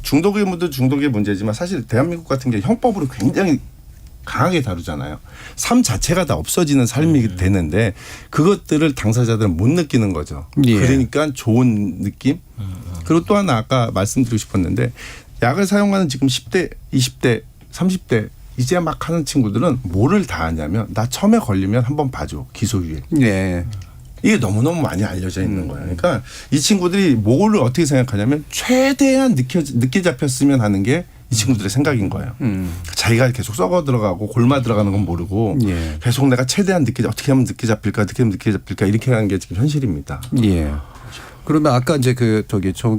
중독의 문제도 중독의 문제지만 사실 대한민국 같은 게 형법으로 굉장히 강하게 다루잖아요. 삶 자체가 다 없어지는 삶이 되는데 그것들을 당사자들은 못 느끼는 거죠. 예. 그러니까 좋은 느낌. 그리고 또 하나 아까 말씀드리고 싶었는데 약을 사용하는 지금 10대, 20대, 30대 이제 막 하는 친구들은 뭐를 다 하냐면 나 처음에 걸리면 한번 봐줘. 기소유예. 예. 이게 너무너무 많이 알려져 있는 거예요. 그러니까 이 친구들이 뭐를 어떻게 생각하냐면 최대한 늦게 잡혔으면 하는 게 이 친구들의 생각인 거예요. 자기가 계속 썩어 들어가고 골마 들어가는 건 모르고 예. 계속 내가 최대한 어떻게 하면 늦게 잡힐까 이렇게 하는 게 지금 현실입니다. 예. 그러면 아까 이제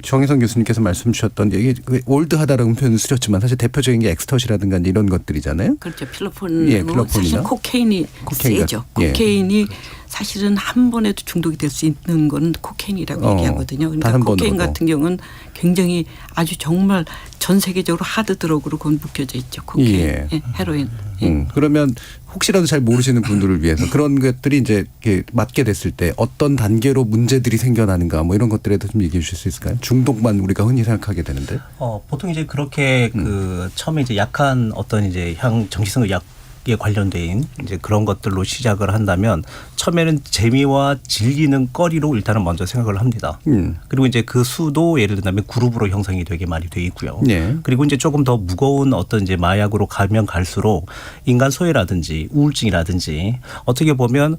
정혜성 교수님께서 말씀 주셨던 얘기 올드하다라는 표현을 쓰셨지만 사실 대표적인 게 엑스터시라든가 이런 것들이잖아요. 그렇죠. 필로폰, 예, 뭐 사실 필로폰이나. 코케인이 세죠. 예. 코케인이 사실은 한 번에도 중독이 될 수 있는 건 코케인이라고 얘기하거든요. 단 그러니까 한 코케인 번으로도. 같은 경우는 굉장히 아주 정말 전 세계적으로 하드 드럭으로 그건 묶여져 있죠. 코케인, 예. 예, 헤로인. 예. 그러면 혹시라도 잘 모르시는 분들을 위해서 그런 것들이 이제 이렇게 맞게 됐을 때 어떤 단계로 문제들이 생겨나는가 뭐 이런 것들에 대해서 좀 얘기해 주실 수 있을까요? 중독만 우리가 흔히 생각하게 되는데. 보통 이제 그렇게 그 처음에 이제 약한 어떤 이제 정신성 약에 관련된 이제 그런 것들로 시작을 한다면 처음에는 재미와 즐기는 거리로 일단은 먼저 생각을 합니다. 그리고 이제 그 수도 예를 들면 그룹으로 형성이 되게 많이 돼 있고요. 예. 그리고 이제 조금 더 무거운 어떤 이제 마약으로 가면 갈수록 인간 소외라든지 우울증이라든지 어떻게 보면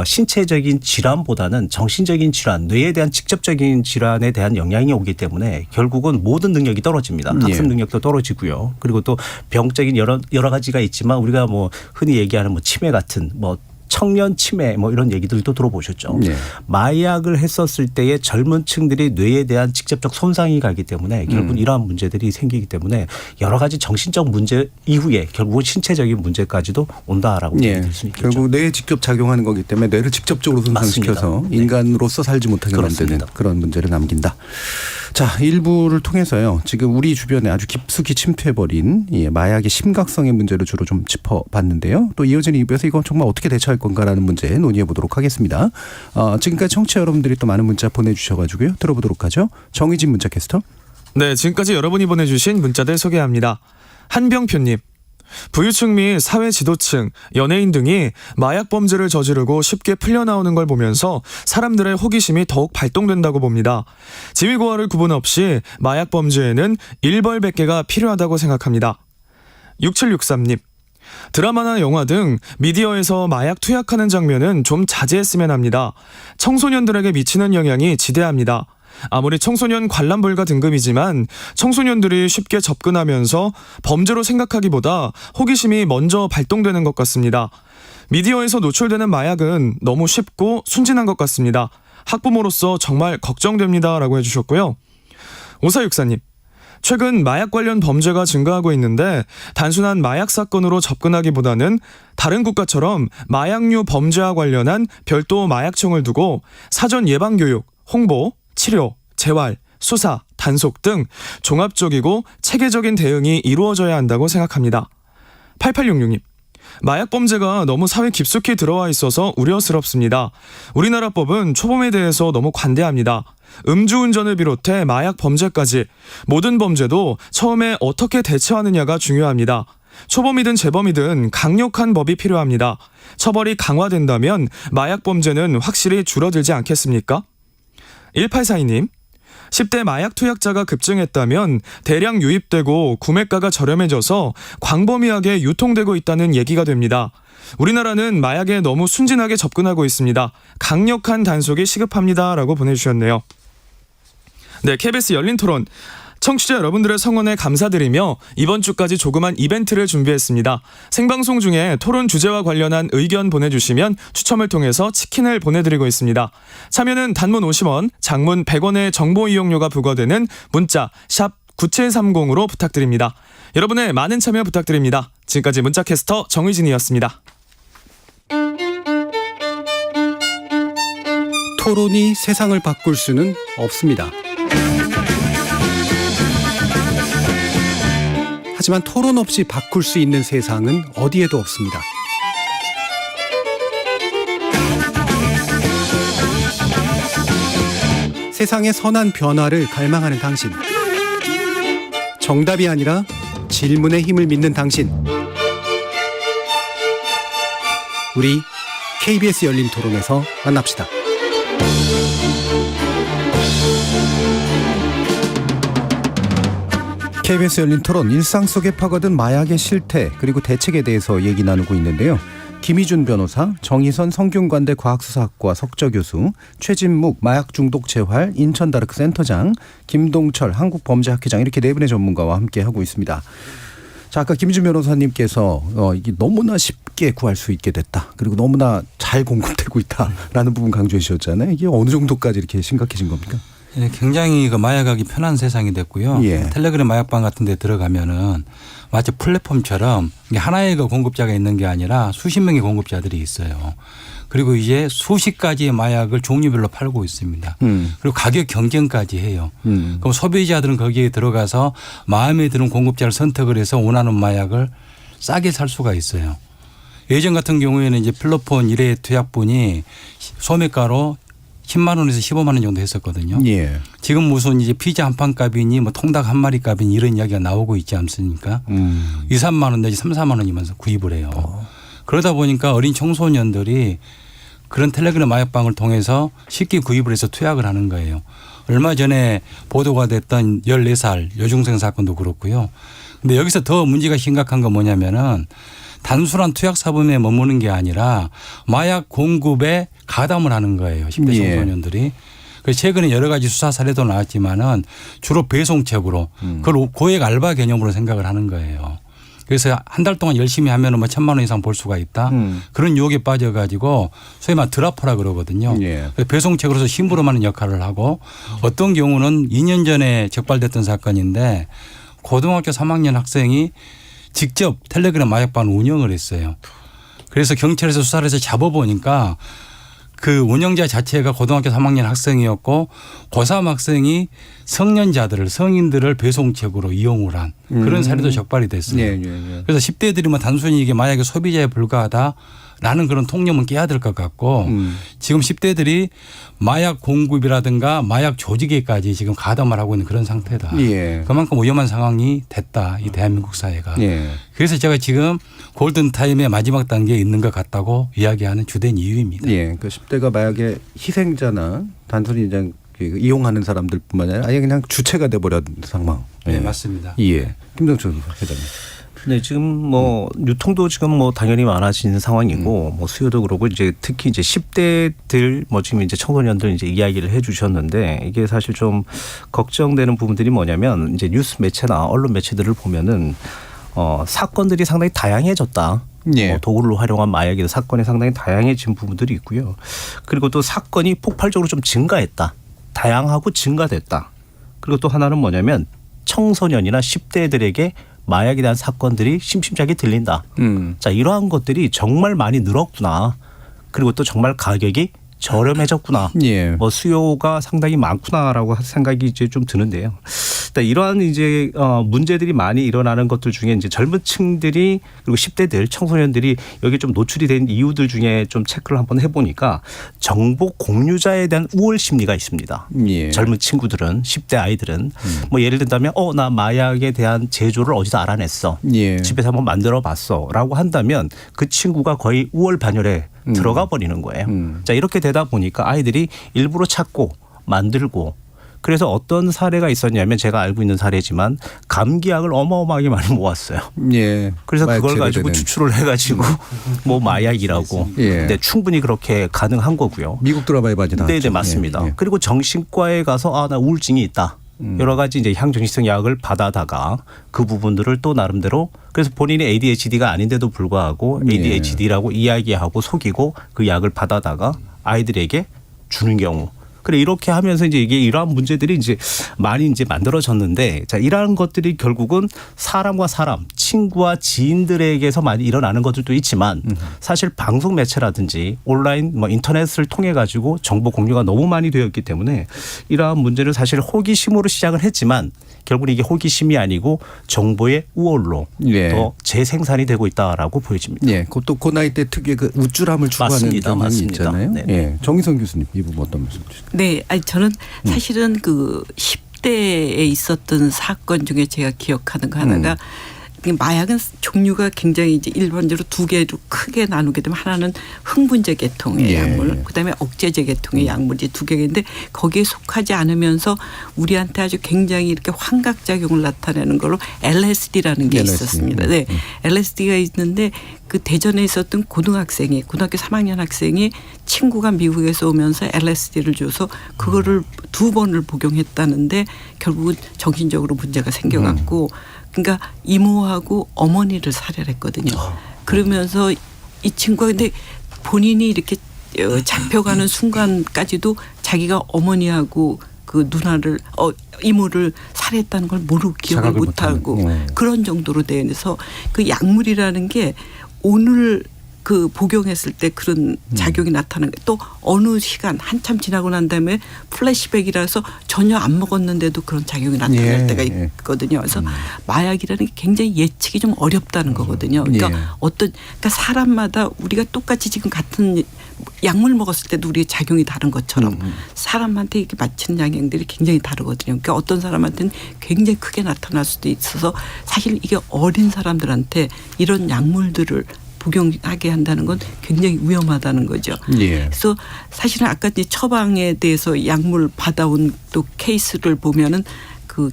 신체적인 질환보다는 정신적인 질환, 뇌에 대한 직접적인 질환에 대한 영향이 오기 때문에 결국은 모든 능력이 떨어집니다. 학습 능력도 떨어지고요. 그리고 또 병적인 여러 가지가 있지만 우리가 뭐 흔히 얘기하는 뭐 치매 같은 뭐 청년 치매 뭐 이런 얘기들도 들어보셨죠. 네. 마약을 했었을 때의 젊은 층들이 뇌에 대한 직접적 손상이 가기 때문에 결국은 이러한 문제들이 생기기 때문에 여러 가지 정신적 문제 이후에 결국은 신체적인 문제까지도 온다라고 얘기할 수 있겠죠. 결국 뇌에 직접 작용하는 거기 때문에 뇌를 직접적으로 손상시켜서 맞습니다. 인간으로서 살지 못하게 그렇습니다. 만드는 그런 문제를 남긴다. 자, 일부를 통해서요. 지금 우리 주변에 아주 깊숙이 침투해버린 마약의 심각성의 문제를 주로 좀 짚어봤는데요. 또 이어지는 2부에서 이거 정말 어떻게 대처할 건가라는 문제 논의해 보도록 하겠습니다. 지금까지 청취자 여러분들이 또 많은 문자 보내주셔가지고요. 들어보도록 하죠. 정의진 문자 캐스터. 네, 지금까지 여러분이 보내주신 문자들 소개합니다. 한병표님. 부유층 및 사회 지도층, 연예인 등이 마약 범죄를 저지르고 쉽게 풀려나오는 걸 보면서 사람들의 호기심이 더욱 발동된다고 봅니다. 지위고하를 구분 없이 마약 범죄에는 일벌백계가 필요하다고 생각합니다. 6763님. 드라마나 영화 등 미디어에서 마약 투약하는 장면은 좀 자제했으면 합니다. 청소년들에게 미치는 영향이 지대합니다. 아무리 청소년 관람 불가 등급이지만 청소년들이 쉽게 접근하면서 범죄로 생각하기보다 호기심이 먼저 발동되는 것 같습니다. 미디어에서 노출되는 마약은 너무 쉽고 순진한 것 같습니다. 학부모로서 정말 걱정됩니다. 라고 해주셨고요. 5464님. 최근 마약 관련 범죄가 증가하고 있는데 단순한 마약 사건으로 접근하기보다는 다른 국가처럼 마약류 범죄와 관련한 별도 마약청을 두고 사전 예방교육, 홍보, 치료, 재활, 수사, 단속 등 종합적이고 체계적인 대응이 이루어져야 한다고 생각합니다. 8866님. 마약 범죄가 너무 사회 깊숙이 들어와 있어서 우려스럽습니다. 우리나라 법은 초범에 대해서 너무 관대합니다. 음주운전을 비롯해 마약 범죄까지 모든 범죄도 처음에 어떻게 대처하느냐가 중요합니다. 초범이든 재범이든 강력한 법이 필요합니다. 처벌이 강화된다면 마약 범죄는 확실히 줄어들지 않겠습니까? 1842님. 10대 마약 투약자가 급증했다면 대량 유입되고 구매가가 저렴해져서 광범위하게 유통되고 있다는 얘기가 됩니다. 우리나라는 마약에 너무 순진하게 접근하고 있습니다. 강력한 단속이 시급합니다. 라고 보내주셨네요. 네, KBS 열린 토론. 청취자 여러분들의 성원에 감사드리며 이번 주까지 조그만 이벤트를 준비했습니다. 생방송 중에 토론 주제와 관련한 의견 보내주시면 추첨을 통해서 치킨을 보내드리고 있습니다. 참여는 단문 50원, 장문 100원의 정보 이용료가 부과되는 문자 샵 9730으로 부탁드립니다. 여러분의 많은 참여 부탁드립니다. 지금까지 문자캐스터 정의진이었습니다. 토론이 세상을 바꿀 수는 없습니다. 하지만 토론 없이 바꿀 수 있는 세상은 어디에도 없습니다. 세상의 선한 변화를 갈망하는 당신. 정답이 아니라 질문의 힘을 믿는 당신. 우리 KBS 열린 토론에서 만납시다. KBS 열린 토론, 일상 속에 파고든 마약의 실태 그리고 대책에 대해서 얘기 나누고 있는데요. 김희준 변호사, 정희선 성균관대 과학수사학과 석좌교수, 최진묵 마약중독재활 인천다르크센터장, 김동철 한국범죄학회장, 이렇게 네 분의 전문가와 함께하고 있습니다. 자, 아까 김희준 변호사님께서 이게 너무나 쉽게 구할 수 있게 됐다, 그리고 너무나 잘 공급되고 있다라는 부분 강조해 주셨잖아요. 이게 어느 정도까지 이렇게 심각해진 겁니까? 예, 굉장히 그 마약하기 편한 세상이 됐고요. 예. 텔레그램 마약방 같은 데 들어가면은 마치 플랫폼처럼 하나의 그 공급자가 있는 게 아니라 수십 명의 공급자들이 있어요. 그리고 이제 수십 가지의 마약을 종류별로 팔고 있습니다. 그리고 가격 경쟁까지 해요. 그럼 소비자들은 거기에 들어가서 마음에 드는 공급자를 선택을 해서 원하는 마약을 싸게 살 수가 있어요. 예전 같은 경우에는 이제 필로폰 1회 투약분이 소매가로 10만 원에서 15만 원 정도 했었거든요. 예. 지금 무슨 이제 피자 한 판 값이니 뭐 통닭 한 마리 값이니 이런 이야기가 나오고 있지 않습니까? 2, 3만 원 내지 3, 4만 원이면서 구입을 해요. 그러다 보니까 어린 청소년들이 그런 텔레그램 마약방을 통해서 쉽게 구입을 해서 투약을 하는 거예요. 얼마 전에 보도가 됐던 14살 여중생 사건도 그렇고요. 근데 여기서 더 문제가 심각한 건 뭐냐면은 단순한 투약 사범에 머무는 게 아니라 마약 공급에 가담을 하는 거예요. 10대 청소년들이. 그래서 최근에 여러 가지 수사 사례도 나왔지만은 주로 배송책으로 그걸 고액 알바 개념으로 생각을 하는 거예요. 그래서 한 달 동안 열심히 하면은 뭐 1,000만 원 이상 벌 수가 있다. 그런 유혹에 빠져가지고 소위 말 드라퍼라 그러거든요. 예. 배송책으로서 심부름하는 역할을 하고 어떤 경우는 2년 전에 적발됐던 사건인데 고등학교 3학년 학생이 직접 텔레그램 마약방을 운영을 했어요. 그래서 경찰에서 수사를 해서 잡아보니까 그 운영자 자체가 고등학교 3학년 학생이었고 고3 학생이 성인들을 배송책으로 이용을 한 그런 사례도 적발이 됐어요. 예. 그래서 10대들이 뭐 단순히 이게 마약의 소비자에 불과하다 라는 그런 통념은 깨야 될 것 같고 지금 10대들이 마약 공급이라든가 마약 조직에까지 지금 가담을 하고 있는 그런 상태다. 예. 그만큼 위험한 상황이 됐다. 이 대한민국 사회가. 예. 그래서 제가 지금 골든타임의 마지막 단계에 있는 것 같다고 이야기하는 주된 이유입니다. 예. 그 10대가 마약의 희생자나 단순히 그냥 이용하는 사람들뿐만 아니라 아예 그냥 주체가 돼버린 상황. 네, 맞습니다. 예. 김동철 회장님. 네, 지금 뭐 유통도 지금 뭐 당연히 많아지는 상황이고 뭐 수요도 그러고 이제 특히 이제 10대들 뭐 지금 이제 청소년들 이제 이야기를 해 주셨는데 이게 사실 좀 걱정되는 부분들이 뭐냐면 이제 뉴스 매체나 언론 매체들을 보면은 사건들이 상당히 다양해졌다. 예. 뭐 도구를 활용한 마약의 사건이 상당히 다양해진 부분들이 있고요. 그리고 또 사건이 폭발적으로 좀 증가했다. 다양하고 증가됐다. 그리고 또 하나는 뭐냐면 청소년이나 10대들에게 마약에 대한 사건들이 심심찮게 들린다. 자, 이러한 것들이 정말 많이 늘었구나. 그리고 또 정말 가격이 저렴해졌구나. 예. 뭐 수요가 상당히 많구나라고 생각이 이제 좀 드는데요. 이러한 이제 문제들이 많이 일어나는 것들 중에 이제 젊은 층들이 그리고 10대들 청소년들이 여기 좀 노출이 된 이유들 중에 좀 체크를 한번 해보니까 정보 공유자에 대한 우월 심리가 있습니다. 예. 젊은 친구들은 10대 아이들은 뭐 예를 든다면 나 마약에 대한 제조를 어디서 알아냈어. 예. 집에서 한번 만들어봤어라고 한다면 그 친구가 거의 우월 반열에 들어가 버리는 거예요. 자, 이렇게 되다 보니까 아이들이 일부러 찾고 만들고 그래서 어떤 사례가 있었냐면 제가 알고 있는 사례지만 감기약을 어마어마하게 많이 모았어요. 예. 그래서 그걸 가지고 제거되는. 추출을 해가지고 뭐 마약이라고. 예. 네, 충분히 그렇게 가능한 거고요. 미국 드라마에 많이 나왔죠. 네, 맞습니다. 예. 그리고 정신과에 가서 나 우울증이 있다. 여러 가지 이제 향정신성 약을 받아다가 그 부분들을 또 나름대로 그래서 본인이 ADHD가 아닌데도 불구하고 ADHD라고 이야기하고 속이고 그 약을 받아다가 아이들에게 주는 경우. 그래 이렇게 하면서 이제 이게 이러한 문제들이 이제 많이 이제 만들어졌는데 자 이러한 것들이 결국은 사람과 사람, 친구와 지인들에게서 많이 일어나는 것들도 있지만 사실 방송 매체라든지 온라인 뭐 인터넷을 통해 가지고 정보 공유가 너무 많이 되어 있기 때문에 이러한 문제를 사실 호기심으로 시작을 했지만 결국은 이게 호기심이 아니고 정보의 우월로 예. 더 재생산이 되고 있다라고 보여집니다. 예. 그것도 그 나이 때 특유의 그 우쭐함을 추구하는 경향이 있잖아요. 네. 예. 정희성 교수님 이 부분 어떤 말씀 주시죠? 네, 아니 저는 사실은 그 10대에 있었던 사건 중에 제가 기억하는 거 하나가 마약은 종류가 굉장히 이제 일반적으로 두 개로 크게 나누게 되면 하나는 흥분제 계통의 예. 약물, 그다음에 억제제 계통의 약물이 두 개인데 거기에 속하지 않으면서 우리한테 아주 굉장히 이렇게 환각 작용을 나타내는 걸로 LSD라는 게 LSD. 있었습니다. 네, LSD가 있는데 그 대전에 있었던 고등학교 3학년 학생이 친구가 미국에서 오면서 LSD를 줘서 그거를 2번을 복용했다는데 결국은 정신적으로 문제가 생겨갖고 그러니까 이모하고 어머니를 살해를 했거든요. 그러면서 이 친구가 근데 본인이 이렇게 잡혀가는 순간까지도 자기가 어머니하고 그 누나를 이모를 살해했다는 걸 모르고 기억을 못하고 그런 정도로 돼서 그 약물이라는 게 오늘 그 복용했을 때 그런 작용이 나타나는 또 어느 시간 한참 지나고 난 다음에 플래시백이라서 전혀 안 먹었는데도 그런 작용이 나타날 때가 있거든요. 그래서 마약이라는 게 굉장히 예측이 좀 어렵다는 거거든요. 그러니까 그러니까 사람마다 우리가 똑같이 지금 같은 약물 먹었을 때도 우리의 작용이 다른 것처럼 사람한테 이렇게 맞추는 영향들이 굉장히 다르거든요. 그러니까 어떤 사람한테는 굉장히 크게 나타날 수도 있어서 사실 이게 어린 사람들한테 이런 약물들을 복용하게 한다는 건 굉장히 위험하다는 거죠. 예. 그래서 사실은 아까 이제 처방에 대해서 약물 받아온 또 케이스를 보면은 그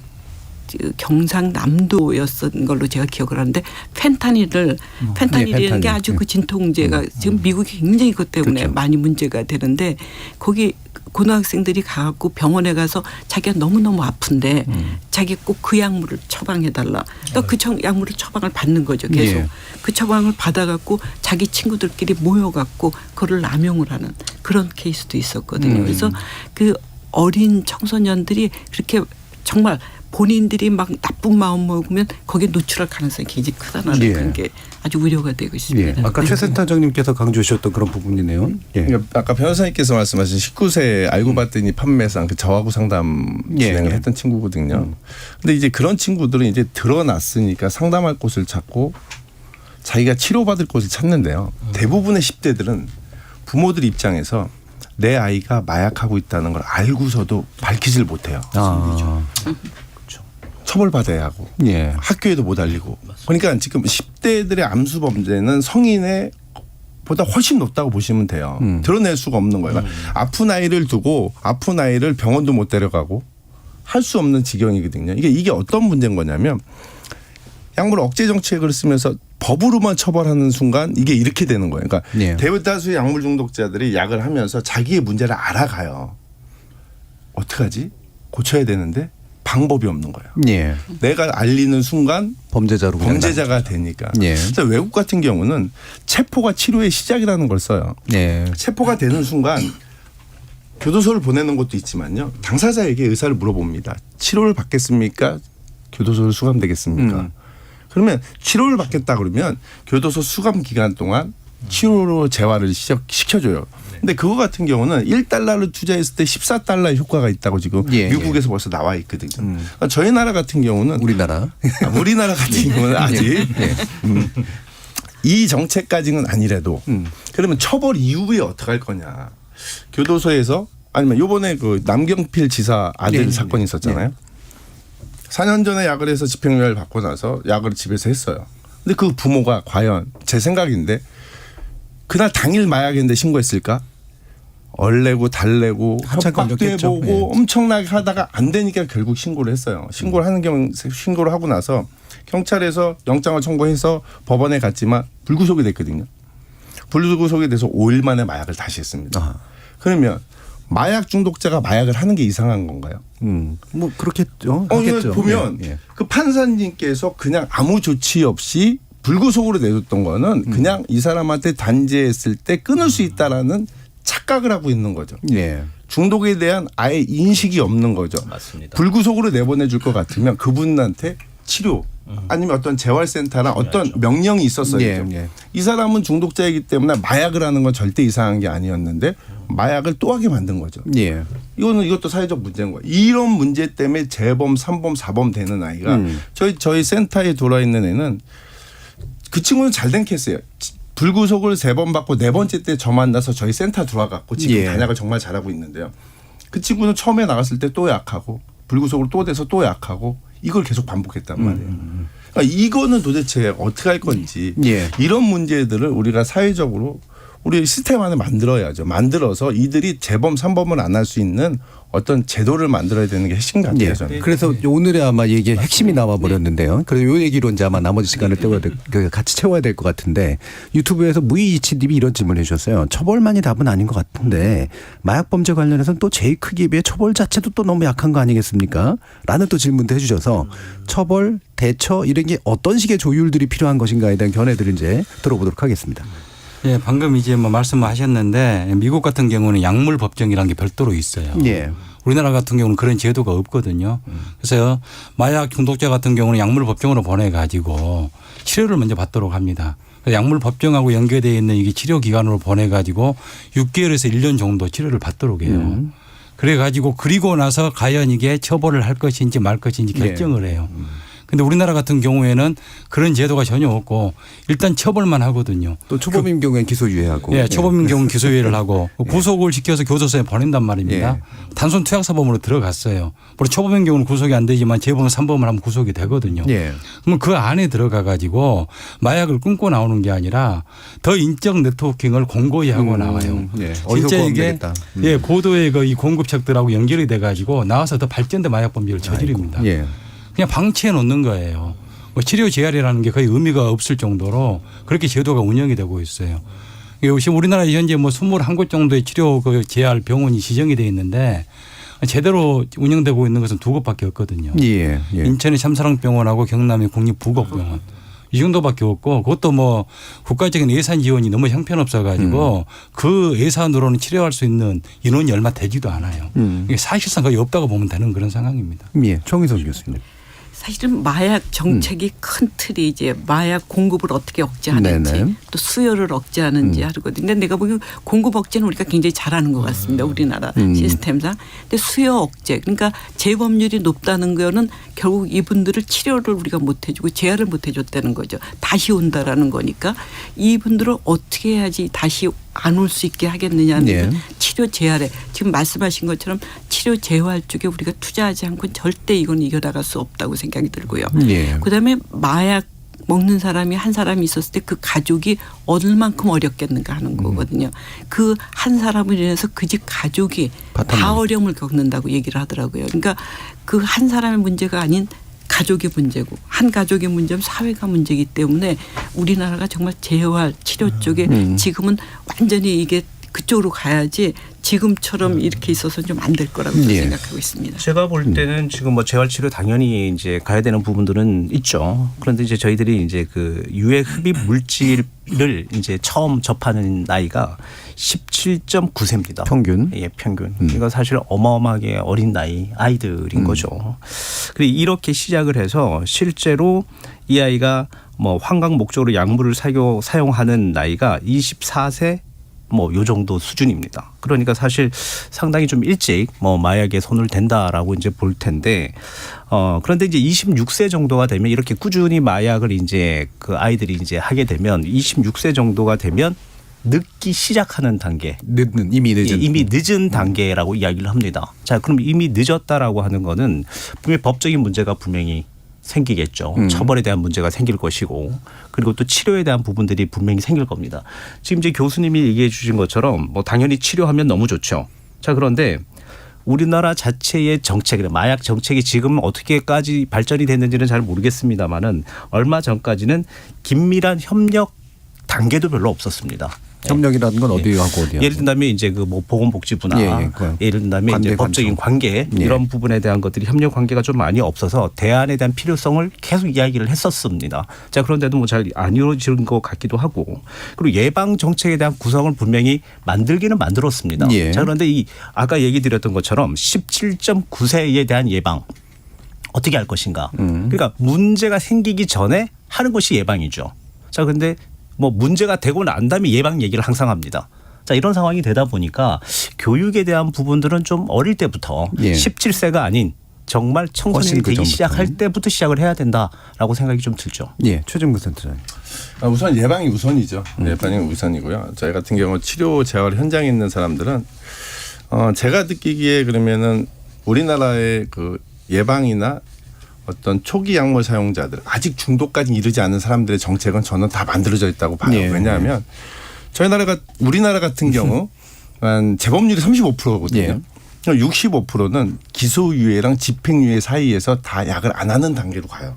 경상남도였던 걸로 제가 기억을 하는데 펜타닐이라는 게 아주 그 진통제가 지금 미국이 굉장히 그것 때문에 그렇죠. 많이 문제가 되는데 거기 고등학생들이 가갖고 병원에 가서 자기가 너무너무 아픈데 자기 꼭 그 약물을 처방해달라. 그러니까 그 약물을 처방을 받는 거죠. 계속. 예. 그 처방을 받아갖고 자기 친구들끼리 모여갖고 그거를 남용을 하는 그런 케이스도 있었거든요. 그래서 그 어린 청소년들이 그렇게 정말 본인들이 막 나쁜 마음 먹으면 거기에 노출할 가능성이 굉장히 크다는 그런 게 아주 우려가 되고 있습니다. 예. 아까 최 센터장님께서 강조해 주셨던 그런 부분이네요. 예. 그러니까 아까 변호사님께서 말씀하신 19세 알고 봤더니 판매상 그 저하고 상담 진행을 했던 친구거든요. 근데 이제 그런 친구들은 이제 드러났으니까 상담할 곳을 찾고 자기가 치료받을 곳을 찾는데요. 대부분의 10대들은 부모들 입장에서 내 아이가 마약하고 있다는 걸 알고서도 밝히질 못해요. 처벌받아야 하고 예. 학교에도 못 알리고. 그러니까 지금 10대들의 암수 범죄는 성인의 보다 훨씬 높다고 보시면 돼요. 드러낼 수가 없는 거예요. 그러니까 아픈 아이를 두고 아픈 아이를 병원도 못 데려가고 할 수 없는 지경이거든요. 이게 어떤 문제인 거냐면 약물 억제 정책을 쓰면서 법으로만 처벌하는 순간 이게 이렇게 되는 거예요. 그러니까 예. 대다수의 약물 중독자들이 약을 하면서 자기의 문제를 알아가요. 어떡하지? 고쳐야 되는데 방법이 없는 거예요. 예. 내가 알리는 순간 범죄자로 그냥 범죄자가 되니까. 예. 그래서 외국 같은 경우는 체포가 치료의 시작이라는 걸 써요. 예. 체포가 되는 순간 교도소를 보내는 것도 있지만요. 당사자에게 의사를 물어봅니다. 치료를 받겠습니까? 교도소를 수감되겠습니까? 그러면 치료를 받겠다 그러면 교도소 수감 기간 동안 치료로 재활을 시켜줘요. 근데 그거 같은 경우는 1달러를 투자했을 때 14달러의 효과가 있다고 지금 예, 미국에서 벌써 나와 있거든요. 그러니까 저희 나라 같은 경우는 우리나라 같은 경우는 아직 예. 이 정책까지는 아니래도 그러면 처벌 이후에 어떻게 할 거냐. 교도소에서 아니면 요번에 그 남경필 지사 아들 네, 사건이 있었잖아요. 4년 전에 약을 해서 집행유예를 받고 나서 약을 집에서 했어요. 근데 그 부모가 과연 제 생각인데 그날 당일 마약인데 신고했을까? 얼레고 달래고 한참 협박도 걸렸겠죠. 해보고 예. 엄청나게 하다가 안 되니까 결국 신고를 했어요. 신고를 하고 나서 경찰에서 영장을 청구해서 법원에 갔지만 불구속이 됐거든요. 불구속이 돼서 5일 만에 마약을 다시 했습니다. 그러면 마약 중독자가 마약을 하는 게 이상한 건가요? 뭐 그렇겠죠. 하겠죠. 보면 예. 그 판사님께서 그냥 아무 조치 없이 불구속으로 내줬던 거는 그냥 이 사람한테 단죄했을 때 끊을 수 있다라는 착각을 하고 있는 거죠. 예. 중독에 대한 아예 인식이 없는 거죠. 맞습니다. 불구속으로 내보내줄 것 같으면 그분한테 치료 아니면 어떤 재활센터나 어떤 명령이 있었어야죠. 예, 예. 이 사람은 중독자이기 때문에 마약을 하는 건 절대 이상한 게 아니었는데 마약을 또 하게 만든 거죠. 예. 이것도 사회적 문제인 거예요. 이런 문제 때문에 재범, 3범, 4범 되는 아이가 저희 센터에 들어와 있는 애는 그 친구는 잘된 케이스예요. 불구속을 3번 받고 4번째 때 저 만나서 저희 센터 들어와갖고 지금 예. 단약을 정말 잘하고 있는데요. 그 친구는 처음에 나갔을 때 또 약하고 불구속으로 또 돼서 또 약하고 이걸 계속 반복했단 말이에요. 그러니까 이거는 도대체 어떻게 할 건지 예. 이런 문제들을 우리가 사회적으로 우리 시스템 안에 만들어야죠. 만들어서 이들이 재범 3범을 안 할 수 있는 어떤 제도를 만들어야 되는 게 핵심 같아요. 예. 저는. 그래서 오늘의 아마 얘기의 핵심이 나와 버렸는데요. 그래서 요 얘기로 이제 아마 나머지 시간을 같이 채워야 될 것 같은데 유튜브에서 무이이치님이 이런 질문을 해주셨어요. 처벌만이 답은 아닌 것 같은데 마약 범죄 관련해서는 또 제일 크기에 비해 처벌 자체도 또 너무 약한 거 아니겠습니까? 라는 또 질문도 해주셔서 처벌, 대처 이런 게 어떤 식의 조율들이 필요한 것인가에 대한 견해들을 이제 들어보도록 하겠습니다. 예, 방금 이제 뭐 말씀하셨는데 미국 같은 경우는 약물 법정이라는 게 별도로 있어요. 예. 우리나라 같은 경우는 그런 제도가 없거든요. 그래서 마약 중독자 같은 경우는 약물 법정으로 보내 가지고 치료를 먼저 받도록 합니다. 약물 법정하고 연계되어 있는 이게 치료 기관으로 보내 가지고 6개월에서 1년 정도 치료를 받도록 해요. 그래 가지고 그리고 나서 과연 이게 처벌을 할 것인지 말 것인지 결정을 해요. 근데 우리나라 같은 경우에는 그런 제도가 전혀 없고 일단 처벌만 하거든요. 또 초범인 경우에는 기소유예하고. 예, 초범인 경우는 기소유예를 하고 구속을 시켜서 교도소에 보낸단 말입니다. 예. 단순 투약사범으로 들어갔어요. 물론 초범인 경우는 구속이 안 되지만 재범 3범을 하면 구속이 되거든요. 예. 그러면 그 안에 들어가 가지고 마약을 끊고 나오는 게 아니라 더 인적 네트워킹을 공고히 하고 나와요. 예. 진짜 이게 되겠다. 예, 고도의 이 공급책들하고 연결이 돼 가지고 나와서 더 발전된 마약 범죄를 저지릅니다. 예. 그냥 방치해 놓는 거예요. 뭐 치료 재활이라는 게 거의 의미가 없을 정도로 그렇게 제도가 운영이 되고 있어요. 지금 우리나라에 현재 뭐 21곳 정도의 치료 그 재활 병원이 지정이 돼 있는데 제대로 운영되고 있는 것은 2곳밖에 없거든요. 예. 예. 인천의 참사랑병원하고 경남의 국립부곡병원. 이 정도밖에 없고 그것도 뭐 국가적인 예산 지원이 너무 형편없어 가지고 그 예산으로는 치료할 수 있는 인원이 얼마 되지도 않아요. 이게 사실상 거의 없다고 보면 되는 그런 상황입니다. 예. 정의선 교수님. 사실은 마약 정책이 큰 틀이 이제 마약 공급을 어떻게 억제하는지 네네. 또 수요를 억제하는지 하거든요. 근데 내가 보기엔 공급 억제는 우리가 굉장히 잘하는 것 같습니다. 우리나라 시스템상. 근데 수요 억제 그러니까 재범률이 높다는 거는 결국 이분들을 치료를 우리가 못 해주고 재활을 못 해줬다는 거죠. 다시 온다라는 거니까 이분들을 어떻게 해야지 다시 안 올 수 있게 하겠느냐는 예. 치료 재활에 지금 말씀하신 것처럼 치료 재활 쪽에 우리가 투자하지 않고 절대 이건 이겨나갈 수 없다고 생각이 들고요. 예. 그다음에 마약 먹는 사람이 한 사람이 있었을 때 그 가족이 얼만큼 어렵겠는가 하는 거거든요. 그 한 사람을 인해서 그 집 가족이 다 어려움을 겪는다고 얘기를 하더라고요. 그러니까 그 한 사람의 문제가 아닌 가족의 문제고 한 가족의 문제는 사회가 문제이기 때문에 우리나라가 정말 재활 치료 쪽에 지금은 완전히 이게 그쪽으로 가야지 지금처럼 이렇게 있어서는 좀 안 될 거라고 예. 생각하고 있습니다. 제가 볼 때는 지금 뭐 재활치료 당연히 이제 가야 되는 부분들은 있죠. 그런데 이제 저희들이 이제 그 유해 흡입 물질을 이제 처음 접하는 나이가 17.9세입니다. 평균. 예, 평균. 이거 사실 어마어마하게 어린 나이 아이들인 거죠. 그리고 이렇게 시작을 해서 실제로 이 아이가 뭐 환각 목적으로 약물을 사용하는 나이가 24세 뭐 요 정도 수준입니다. 그러니까 사실 상당히 좀 일찍 뭐 마약에 손을 댄다라고 이제 볼 텐데 그런데 이제 26세 정도가 되면 이렇게 꾸준히 마약을 이제 그 아이들이 이제 하게 되면 26세 정도가 되면 늦기 시작하는 단계. 이미 늦은. 예, 이미 늦은 단계라고 이야기를 합니다. 자, 그럼 이미 늦었다라고 하는 거는 분명히 법적인 문제가 분명히 생기겠죠. 처벌에 대한 문제가 생길 것이고 그리고 또 치료에 대한 부분들이 분명히 생길 겁니다. 지금 이제 교수님이 얘기해 주신 것처럼 뭐 당연히 치료하면 너무 좋죠. 자, 그런데 우리나라 자체의 정책, 마약 정책이 지금 어떻게까지 발전이 됐는지는 잘 모르겠습니다만은 얼마 전까지는 긴밀한 협력 단계도 별로 없었습니다. 협력이라는 건 어디하고 어디하고. 예를 든다면 이제 그 뭐 보건복지부나 예를 든다면 이제 법적인 관계 이런 부분에 대한 것들이 협력 관계가 좀 많이 없어서 대안에 대한 필요성을 계속 이야기를 했었습니다. 자, 그런데도 뭐 잘 안 이루어지는 것 같기도 하고 그리고 예방 정책에 대한 구성을 분명히 만들기는 만들었습니다. 자, 그런데 이 아까 얘기 드렸던 것처럼 17.9세에 대한 예방 어떻게 할 것인가. 그러니까 문제가 생기기 전에 하는 것이 예방이죠. 자, 그런데 뭐 문제가 되고 난 다음에 예방 얘기를 항상 합니다. 자, 이런 상황이 되다 보니까 교육에 대한 부분들은 좀 어릴 때부터 17세가 아닌 정말 청소년이 되기 시작할 때부터 시작을 해야 된다라고 생각이 좀 들죠. 예, 최정구 센터장님. 우선 예방이 우선이죠. 예방이 우선이고요. 저희 같은 경우 치료 재활 현장에 있는 사람들은 제가 느끼기에 그러면은 우리나라의 그 예방이나 어떤 초기 약물 사용자들 아직 중독까지 이르지 않은 사람들의 정책은 저는 다 만들어져 있다고 봐요. 왜냐하면 우리나라 같은 경우 한 재범률이 35%거든요. 65%는 기소유예랑 집행유예 사이에서 다 약을 안 하는 단계로 가요.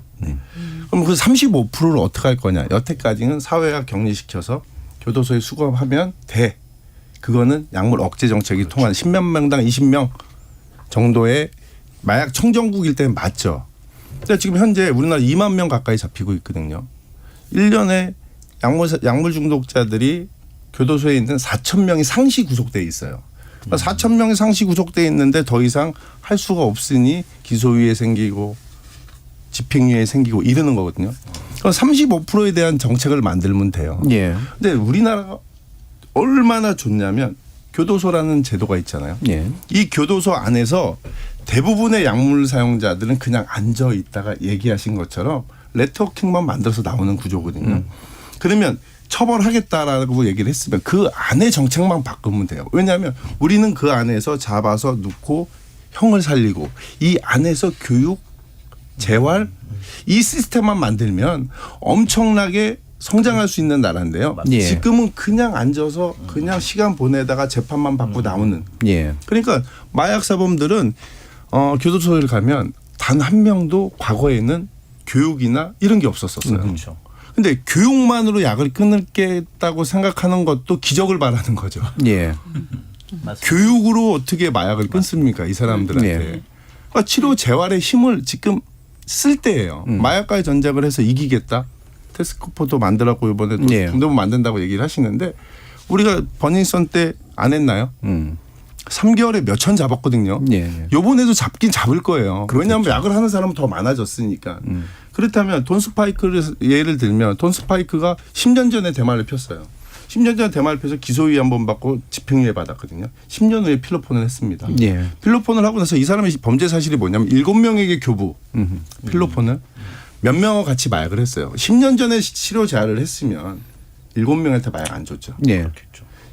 그럼 그 35%를 어떻게 할 거냐. 여태까지는 사회가 격리시켜서 교도소에 수감하면 돼. 그거는 약물 억제 정책이 통한 10몇 명당 20명 정도의 마약 청정국일 때는 맞죠. 근데 지금 현재 우리나라 2만 명 가까이 잡히고 있거든요. 1년에 약물 중독자들이 교도소에 있는 4천 명이 상시 구속돼 있어요. 4천 명이 상시 구속돼 있는데 더 이상 할 수가 없으니 기소유예 생기고 집행유예 생기고 이러는 거거든요. 그럼 35%에 대한 정책을 만들면 돼요. 근데 우리나라가 얼마나 좋냐면 교도소라는 제도가 있잖아요. 이 교도소 안에서 대부분의 약물 사용자들은 그냥 앉아 있다가 얘기하신 것처럼 네트워킹만 만들어서 나오는 구조거든요. 그러면 처벌하겠다라고 얘기를 했으면 그 안에 정책만 바꾸면 돼요. 왜냐하면 우리는 그 안에서 잡아서 놓고 형을 살리고 이 안에서 교육, 재활 이 시스템만 만들면 엄청나게 성장할 수 있는 나라인데요. 지금은 그냥 앉아서 그냥 시간 보내다가 재판만 받고 나오는. 그러니까 마약 사범들은 교도소에 가면 단 한 명도 과거에는 교육이나 이런 게 없었었어요. 그렇죠. 근데 교육만으로 약을 끊겠다고 생각하는 것도 기적을 바라는 거죠. 교육으로 어떻게 마약을 끊습니까? 이 사람들한테. 그러니까 치료 재활의 힘을 지금 쓸 때예요. 마약과의 전쟁을 해서 이기겠다. 테스코포도 만들었고 이번에도 중대본 만든다고 얘기를 하시는데 우리가 버닝썬 때 안 했나요? 3개월에 몇천 잡았거든요. 요번에도 잡긴 잡을 거예요. 왜냐하면 약을 하는 사람은 더 많아졌으니까. 그렇다면 돈 스파이크를 예를 들면 돈 스파이크가 10년 전에 대마를 폈어요. 10년 전에 대마를 펴서 기소유예 한 번 받고 집행유예 받았거든요. 10년 후에 필로폰을 했습니다. 필로폰을 하고 나서 이 사람의 범죄 사실이 뭐냐면 7명에게 교부 필로폰을 몇 명과 같이 마약을 했어요. 10년 전에 치료 재활을 했으면 7명한테 마약 안 줬죠.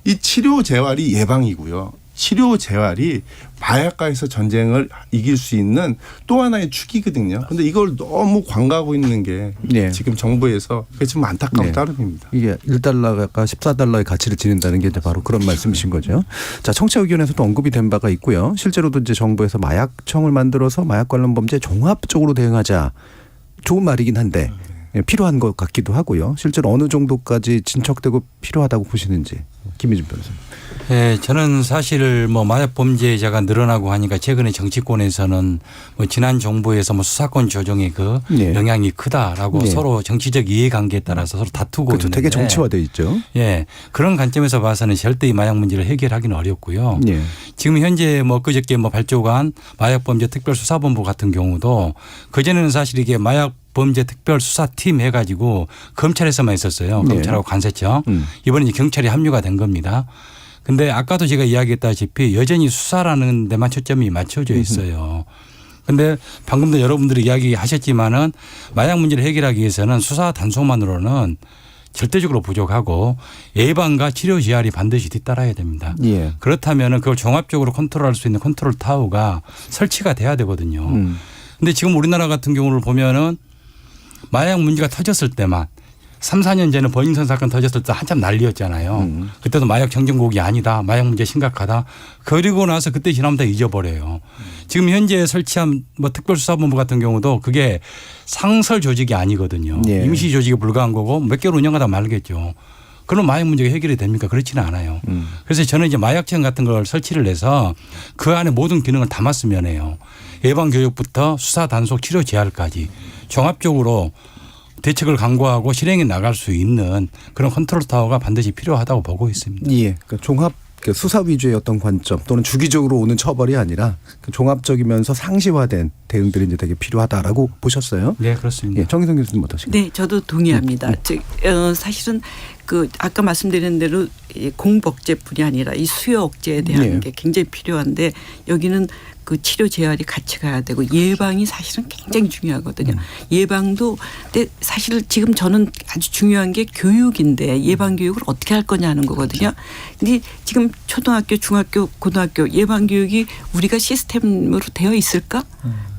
이 치료 재활이 예방이고요. 치료 재활이 마약과에서 전쟁을 이길 수 있는 또 하나의 축이거든요. 그런데 이걸 너무 관가하고 있는 게 지금 정부에서 그게 좀 안타까운 따름입니다. 이게 1달러가 14달러의 가치를 지닌다는 게 이제 바로 그런 말씀이신 거죠. 자, 청취자 의견에서도 언급이 된 바가 있고요. 실제로도 이제 정부에서 마약청을 만들어서 마약 관련 범죄에 종합적으로 대응하자. 좋은 말이긴 한데 필요한 것 같기도 하고요. 실제로 어느 정도까지 진척되고 필요하다고 보시는지 김희준 변호사님. 네, 저는 사실 뭐 마약 범죄자가 늘어나고 하니까 최근에 정치권에서는 뭐 지난 정부에서 뭐 수사권 조정의 그 영향이 크다라고 서로 정치적 이해관계에 따라서 서로 다투고 있는데 되게 정치화돼 있죠. 예, 그런 관점에서 봐서는 절대 이 마약 문제를 해결하기는 어렵고요. 지금 현재 뭐 그저께 뭐 발족한 마약범죄 특별수사본부 같은 경우도 그전에는 사실 이게 마약 범죄 특별수사팀 해가지고 검찰에서만 있었어요. 검찰하고 관세청. 이번에 이제 경찰이 합류가 된 겁니다. 근데 아까도 제가 이야기했다시피 여전히 수사라는 데만 초점이 맞춰져 있어요. 근데 방금도 여러분들이 이야기하셨지만은 마약 문제를 해결하기 위해서는 수사 단속만으로는 절대적으로 부족하고 예방과 치료 재활이 반드시 뒤따라야 됩니다. 그렇다면은 그걸 종합적으로 컨트롤할 수 있는 컨트롤 타워가 설치가 돼야 되거든요. 근데 지금 우리나라 같은 경우를 보면은 마약 문제가 터졌을 때만 3, 4년 전에 버닝썬 사건 터졌을 때 한참 난리였잖아요. 그때도 마약 정전국이 아니다. 마약 문제 심각하다. 그리고 나서 그때 지나면 다 잊어버려요. 지금 현재 설치한 뭐 특별수사본부 같은 경우도 그게 상설 조직이 아니거든요. 임시 조직에 불과한 거고 몇 개월 운영하다 말겠죠. 그럼 마약 문제가 해결이 됩니까? 그렇지는 않아요. 그래서 저는 이제 마약청 같은 걸 설치를 해서 그 안에 모든 기능을 담았으면 해요. 예방교육부터 수사 단속 치료 재활까지 종합적으로 대책을 강구하고 실행해 나갈 수 있는 그런 컨트롤 타워가 반드시 필요하다고 보고 있습니다. 그러니까 종합 수사 위주의 어떤 관점 또는 주기적으로 오는 처벌이 아니라 종합적이면서 상시화된 대응들이 이제 되게 필요하다라고 보셨어요? 네, 그렇습니다. 정희성 교수님 어떠신가요? 네, 저도 동의합니다. 사실은 그 아까 말씀드린 대로 공복제뿐이 아니라 이 수요 억제에 대한 게 굉장히 필요한데 여기는 그 치료 재활이 같이 가야 되고 예방이 사실은 굉장히 중요하거든요. 예방도 근데 사실 지금 저는 아주 중요한 게 교육인데 예방 교육을 어떻게 할 거냐는 거거든요. 근데 지금 초등학교, 중학교, 고등학교 예방 교육이 우리가 시스템으로 되어 있을까?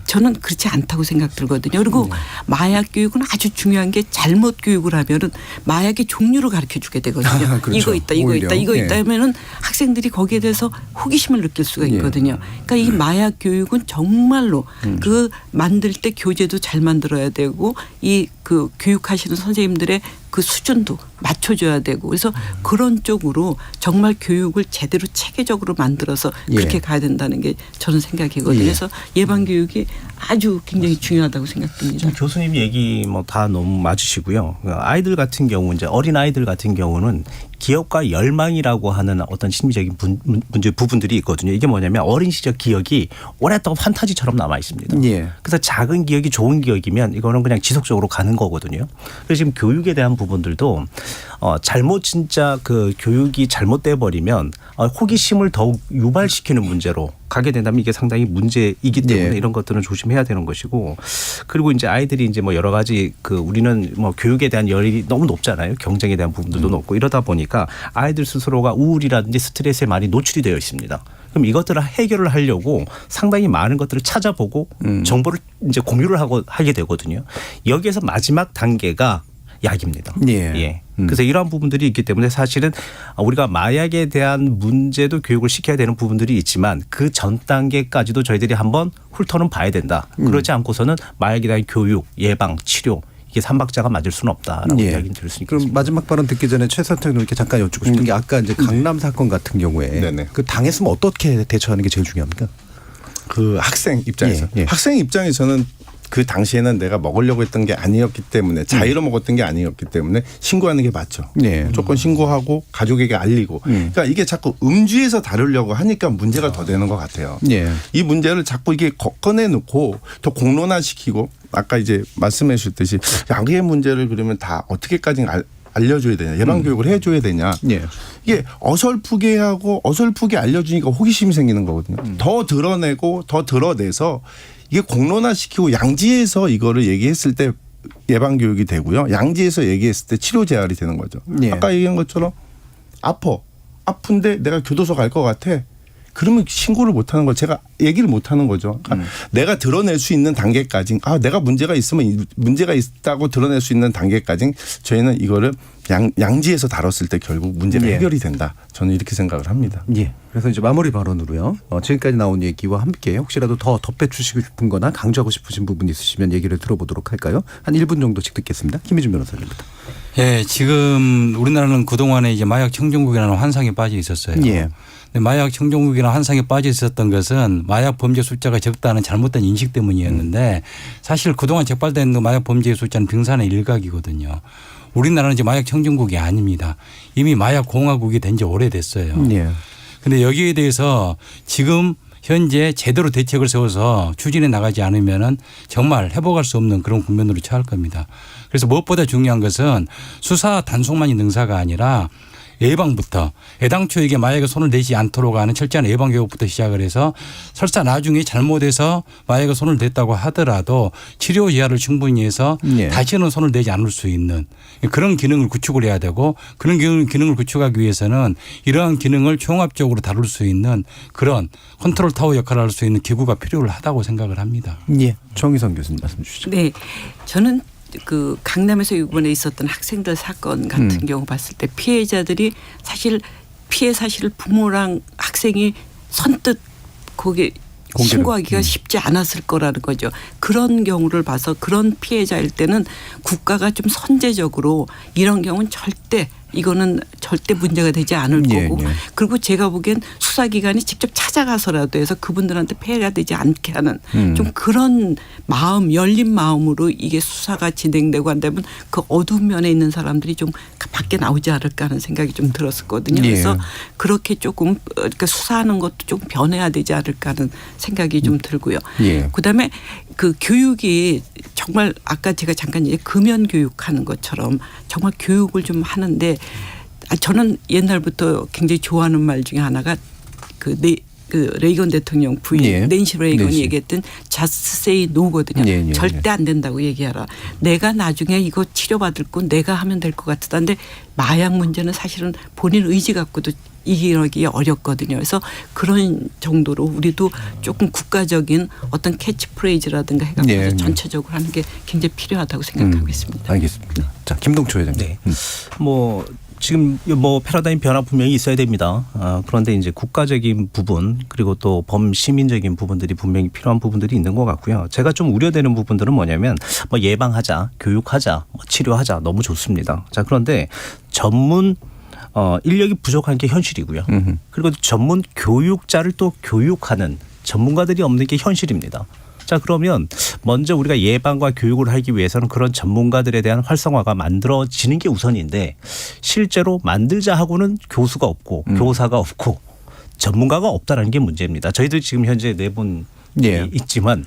저는 그렇지 않다고 생각 들거든요. 그리고 마약 교육은 아주 중요한 게 잘못 교육을 하면은 마약의 종류를 가르쳐 주게 되거든요. 그렇죠. 이거 있다, 이거 있다, 이거 있다 하면은 학생들이 거기에 대해서 호기심을 느낄 수가 있거든요. 그러니까 이 마약 교육은 정말로 그 만들 때 교재도 잘 만들어야 되고 이 그 교육하시는 선생님들의 그 수준도 맞춰줘야 되고 그래서 그런 쪽으로 정말 교육을 제대로 체계적으로 만들어서 그렇게 가야 된다는 게 저는 생각이거든요. 그래서 예방 교육이 아주 굉장히 중요하다고 생각됩니다. 지금 교수님 얘기 뭐 다 너무 맞으시고요. 아이들 같은 경우 이제 어린 아이들 같은 경우는 기억과 열망이라고 하는 어떤 심리적인 문제 부분들이 있거든요. 이게 뭐냐면 어린 시절 기억이 오랫동안 판타지처럼 남아 있습니다. 그래서 작은 기억이 좋은 기억이면 이거는 그냥 지속적으로 가는 거거든요. 그래서 지금 교육에 대한 부분들도 잘못 진짜 그 교육이 잘못돼 버리면 호기심을 더욱 유발시키는 문제로 가게 된다면 이게 상당히 문제이기 때문에 이런 것들은 조심해야 되는 것이고 그리고 이제 아이들이 이제 뭐 여러 가지 그 우리는 뭐 교육에 대한 열이 너무 높잖아요. 경쟁에 대한 부분들도 높고 이러다 보니까 아이들 스스로가 우울이라든지 스트레스에 많이 노출이 되어 있습니다. 그럼 이것들을 해결을 하려고 상당히 많은 것들을 찾아보고 정보를 이제 공유를 하게 되거든요. 여기에서 마지막 단계가 약입니다. 그래서 이러한 부분들이 있기 때문에 사실은 우리가 마약에 대한 문제도 교육을 시켜야 되는 부분들이 있지만 그 전 단계까지도 저희들이 한번 훑어는 봐야 된다. 그렇지 않고서는 마약에 대한 교육, 예방, 치료 이게 삼박자가 맞을 수는 없다라고 이야기를 드릴 수 있겠습니다. 그럼 마지막 발언 듣기 전에 최선택 의원님께 잠깐 여쭙고 싶은 게 아까 이제 강남 사건 같은 경우에 그 당했으면 어떻게 대처하는 게 제일 중요합니까? 그 학생 입장에서 학생 입장에서는 그 당시에는 내가 먹으려고 했던 게 아니었기 때문에 자의로 먹었던 게 아니었기 때문에 신고하는 게 맞죠. 네. 무조건 신고하고 가족에게 알리고. 그러니까 이게 자꾸 음주에서 다루려고 하니까 문제가 더 되는 것 같아요. 예. 이 문제를 자꾸 이게 꺼내놓고 더 공론화시키고 아까 이제 말씀해 주셨듯이 양의 문제를 그러면 다 어떻게까지 알려줘야 되냐, 예방교육을 해줘야 되냐. 예. 이게 어설프게 하고 어설프게 알려주니까 호기심이 생기는 거거든요. 더 드러내고 더 드러내서 이게 공론화시키고 양지에서 이거를 얘기했을 때 예방교육이 되고요. 양지에서 얘기했을 때 치료 재활이 되는 거죠. 예. 아까 얘기한 것처럼 아픈데 내가 교도소 갈 것 같아. 그러면 신고를 못하는 거 제가 얘기를 못하는 거죠. 그러니까 내가 드러낼 수 있는 단계까지 내가 문제가 있으면 문제가 있다고 드러낼 수 있는 단계까지 저희는 이거를 양지에서 다뤘을 때 결국 문제가 예. 해결이 된다. 저는 이렇게 생각을 합니다. 예. 그래서 이제 마무리 발언으로요. 지금까지 나온 얘기와 함께 혹시라도 더 덧붙이고 싶은 거나 강조하고 싶으신 부분 있으시면 얘기를 들어보도록 할까요? 한 1분 정도씩 듣겠습니다. 김희준 변호사님부터. 예, 지금 우리나라는 그동안에 이제 마약 청정국이라는 환상에 빠져 있었어요. 예. 근데 마약 청정국이라는 환상에 빠져 있었던 것은 마약 범죄 숫자가 적다는 잘못된 인식 때문이었는데 사실 그동안 적발된 마약 범죄의 숫자는 등산의 일각이거든요. 우리나라는 이제 마약 청정국이 아닙니다. 이미 마약 공화국이 된 지 오래됐어요. 예. 근데 여기에 대해서 지금 현재 제대로 대책을 세워서 추진해 나가지 않으면은 정말 회복할 수 없는 그런 국면으로 처할 겁니다. 그래서 무엇보다 중요한 것은 수사 단속만이 능사가 아니라 예방부터 애당초 이게 마약에 손을 대지 않도록 하는 철저한 예방 교육부터 시작을 해서 설사 나중에 잘못해서 마약에 손을 댔다고 하더라도 치료 제한을 충분히 해서 예. 다시는 손을 대지 않을 수 있는 그런 기능을 구축을 해야 되고 그런 기능을 구축하기 위해서는 이러한 기능을 종합적으로 다룰 수 있는 그런 컨트롤 타워 역할을 할 수 있는 기구가 필요하다고 생각을 합니다. 예. 정의선 교수님 말씀 주시죠. 네, 저는 그 강남에서 이번에 있었던 학생들 사건 같은 경우 봤을 때 피해자들이 사실 피해 사실을 부모랑 학생이 선뜻 거기 신고하기가 쉽지 않았을 거라는 거죠. 그런 경우를 봐서 그런 피해자일 때는 국가가 좀 선제적으로 이런 경우는 이거는 절대 문제가 되지 않을 거고 예. 그리고 제가 보기엔 수사기관이 직접 찾아가서라도 해서 그분들한테 피해가 되지 않게 하는 좀 그런 마음 열린 마음으로 이게 수사가 진행되고 한다면 그 어두운 면에 있는 사람들이 좀 밖에 나오지 않을까 하는 생각이 좀 들었었거든요. 그래서 그렇게 조금 그러니까 수사하는 것도 좀 변해야 되지 않을까 하는 생각이 좀 들고요. 예. 그다음에 그 교육이 정말 아까 제가 잠깐 이제 금연 교육하는 것처럼 정말 교육을 좀 하는데 저는 옛날부터 굉장히 좋아하는 말 중에 하나가 그 레이건 대통령 부인 예. 낸시 레이건이 낸시. 얘기했던 just say no거든요. 예. 절대 안 된다고 얘기하라. 내가 나중에 이거 치료받을 건 내가 하면 될 것 같다는데 마약 문제는 사실은 본인 의지 갖고도 이기기 어렵거든요. 그래서 그런 정도로 우리도 조금 국가적인 어떤 캐치프레이즈라든가 해가지고 예. 전체적으로 하는 게 굉장히 필요하다고 생각하고 있습니다. 알겠습니다. 자, 김동초 회장님. 네. 지금 패러다임 변화 분명히 있어야 됩니다. 그런데 이제 국가적인 부분 그리고 또 범시민적인 부분들이 분명히 필요한 부분들이 있는 것 같고요. 제가 좀 우려되는 부분들은 뭐냐면 예방하자, 교육하자, 치료하자 너무 좋습니다. 자, 그런데 전문 인력이 부족한 게 현실이고요. 그리고 전문 교육자를 또 교육하는 전문가들이 없는 게 현실입니다. 자, 그러면 먼저 우리가 예방과 교육을 하기 위해서는 그런 전문가들에 대한 활성화가 만들어지는 게 우선인데 실제로 만들자 하고는 교수가 없고 교사가 없고 전문가가 없다는 게 문제입니다. 저희들 지금 현재 4분 있지만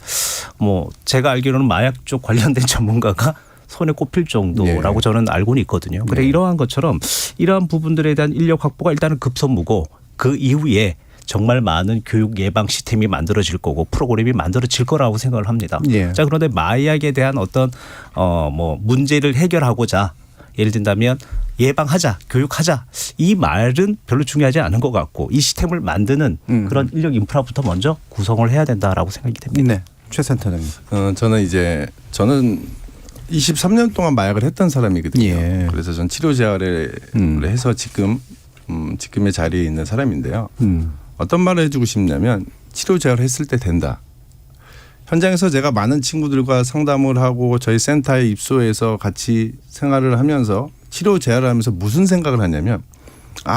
제가 알기로는 마약 쪽 관련된 전문가가 손에 꼽힐 정도라고 저는 알고는 있거든요. 그래 이러한 것처럼 이러한 부분들에 대한 인력 확보가 일단은 급선무고 그 이후에 정말 많은 교육 예방 시스템이 만들어질 거고 프로그램이 만들어질 거라고 생각을 합니다. 자, 그런데 마약에 대한 어떤 문제를 해결하고자 예를 든다면 예방하자, 교육하자 이 말은 별로 중요하지 않은 것 같고 이 시스템을 만드는 그런 인력 인프라부터 먼저 구성을 해야 된다라고 생각이 됩니다. 네, 최 센터장님. 저는 23년 동안 마약을 했던 사람이거든요. 예. 그래서 전 치료 재활을 해서 지금의 자리에 있는 사람인데요. 어떤 말을 해주고 싶냐면 치료 재활을 했을 때 된다. 현장에서 제가 많은 친구들과 상담을 하고 저희 센터에 입소해서 같이 생활을 하면서 치료 재활을 하면서 무슨 생각을 하냐면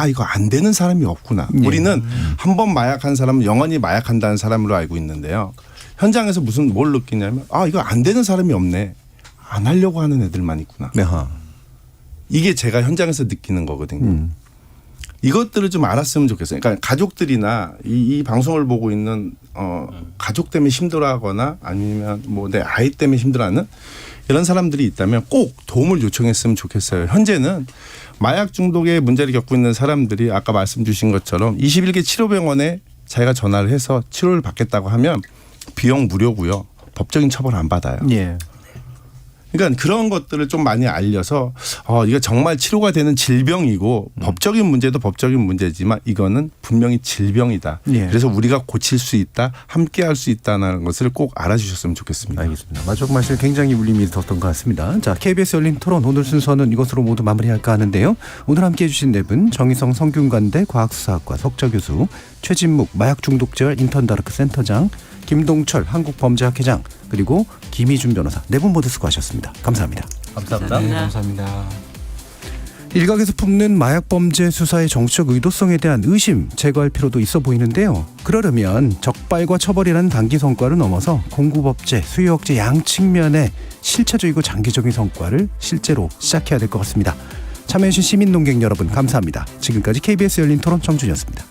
이거 안 되는 사람이 없구나. 우리는 한 번 마약한 사람은 영원히 마약한다는 사람으로 알고 있는데요. 현장에서 뭘 느끼냐면 이거 안 되는 사람이 없네. 안 하려고 하는 애들만 있구나. 이게 제가 현장에서 느끼는 거거든요. 이것들을 좀 알았으면 좋겠어요. 그러니까 가족들이나 이 방송을 보고 있는 가족 때문에 힘들어하거나 아니면 뭐 내 아이 때문에 힘들어하는 이런 사람들이 있다면 꼭 도움을 요청했으면 좋겠어요. 현재는 마약 중독의 문제를 겪고 있는 사람들이 아까 말씀 주신 것처럼 21개 치료병원에 자기가 전화를 해서 치료를 받겠다고 하면 비용 무료고요. 법적인 처벌 안 받아요. 예. 그러니까 그런 것들을 좀 많이 알려서 이거 정말 치료가 되는 질병이고 법적인 문제도 법적인 문제지만 이거는 분명히 질병이다. 예. 그래서 우리가 고칠 수 있다. 함께 할 수 있다는 것을 꼭 알아주셨으면 좋겠습니다. 알겠습니다. 마지막 말씀 굉장히 울림이 있었던 것 같습니다. 자, KBS 열린 토론 오늘 순서는 이것으로 모두 마무리할까 하는데요. 오늘 함께해 주신 네 분 정희성 성균관대 과학수사학과 석좌교수, 최진묵 마약중독재활 인턴다르크 센터장, 김동철 한국범죄학회장, 그리고 김희준 변호사 네 분 모두 수고하셨습니다. 감사합니다. 감사합니다. 네, 감사합니다. 일각에서 품는 마약범죄 수사의 정치적 의도성에 대한 의심 제거할 필요도 있어 보이는데요. 그러려면 적발과 처벌이라는 단기 성과를 넘어서 공급업체, 수요업체 양 측면의 실체적이고 장기적인 성과를 실제로 시작해야 될 것 같습니다. 참여해주신 시민논객 여러분 감사합니다. 지금까지 KBS 열린 토론 정준이었습니다.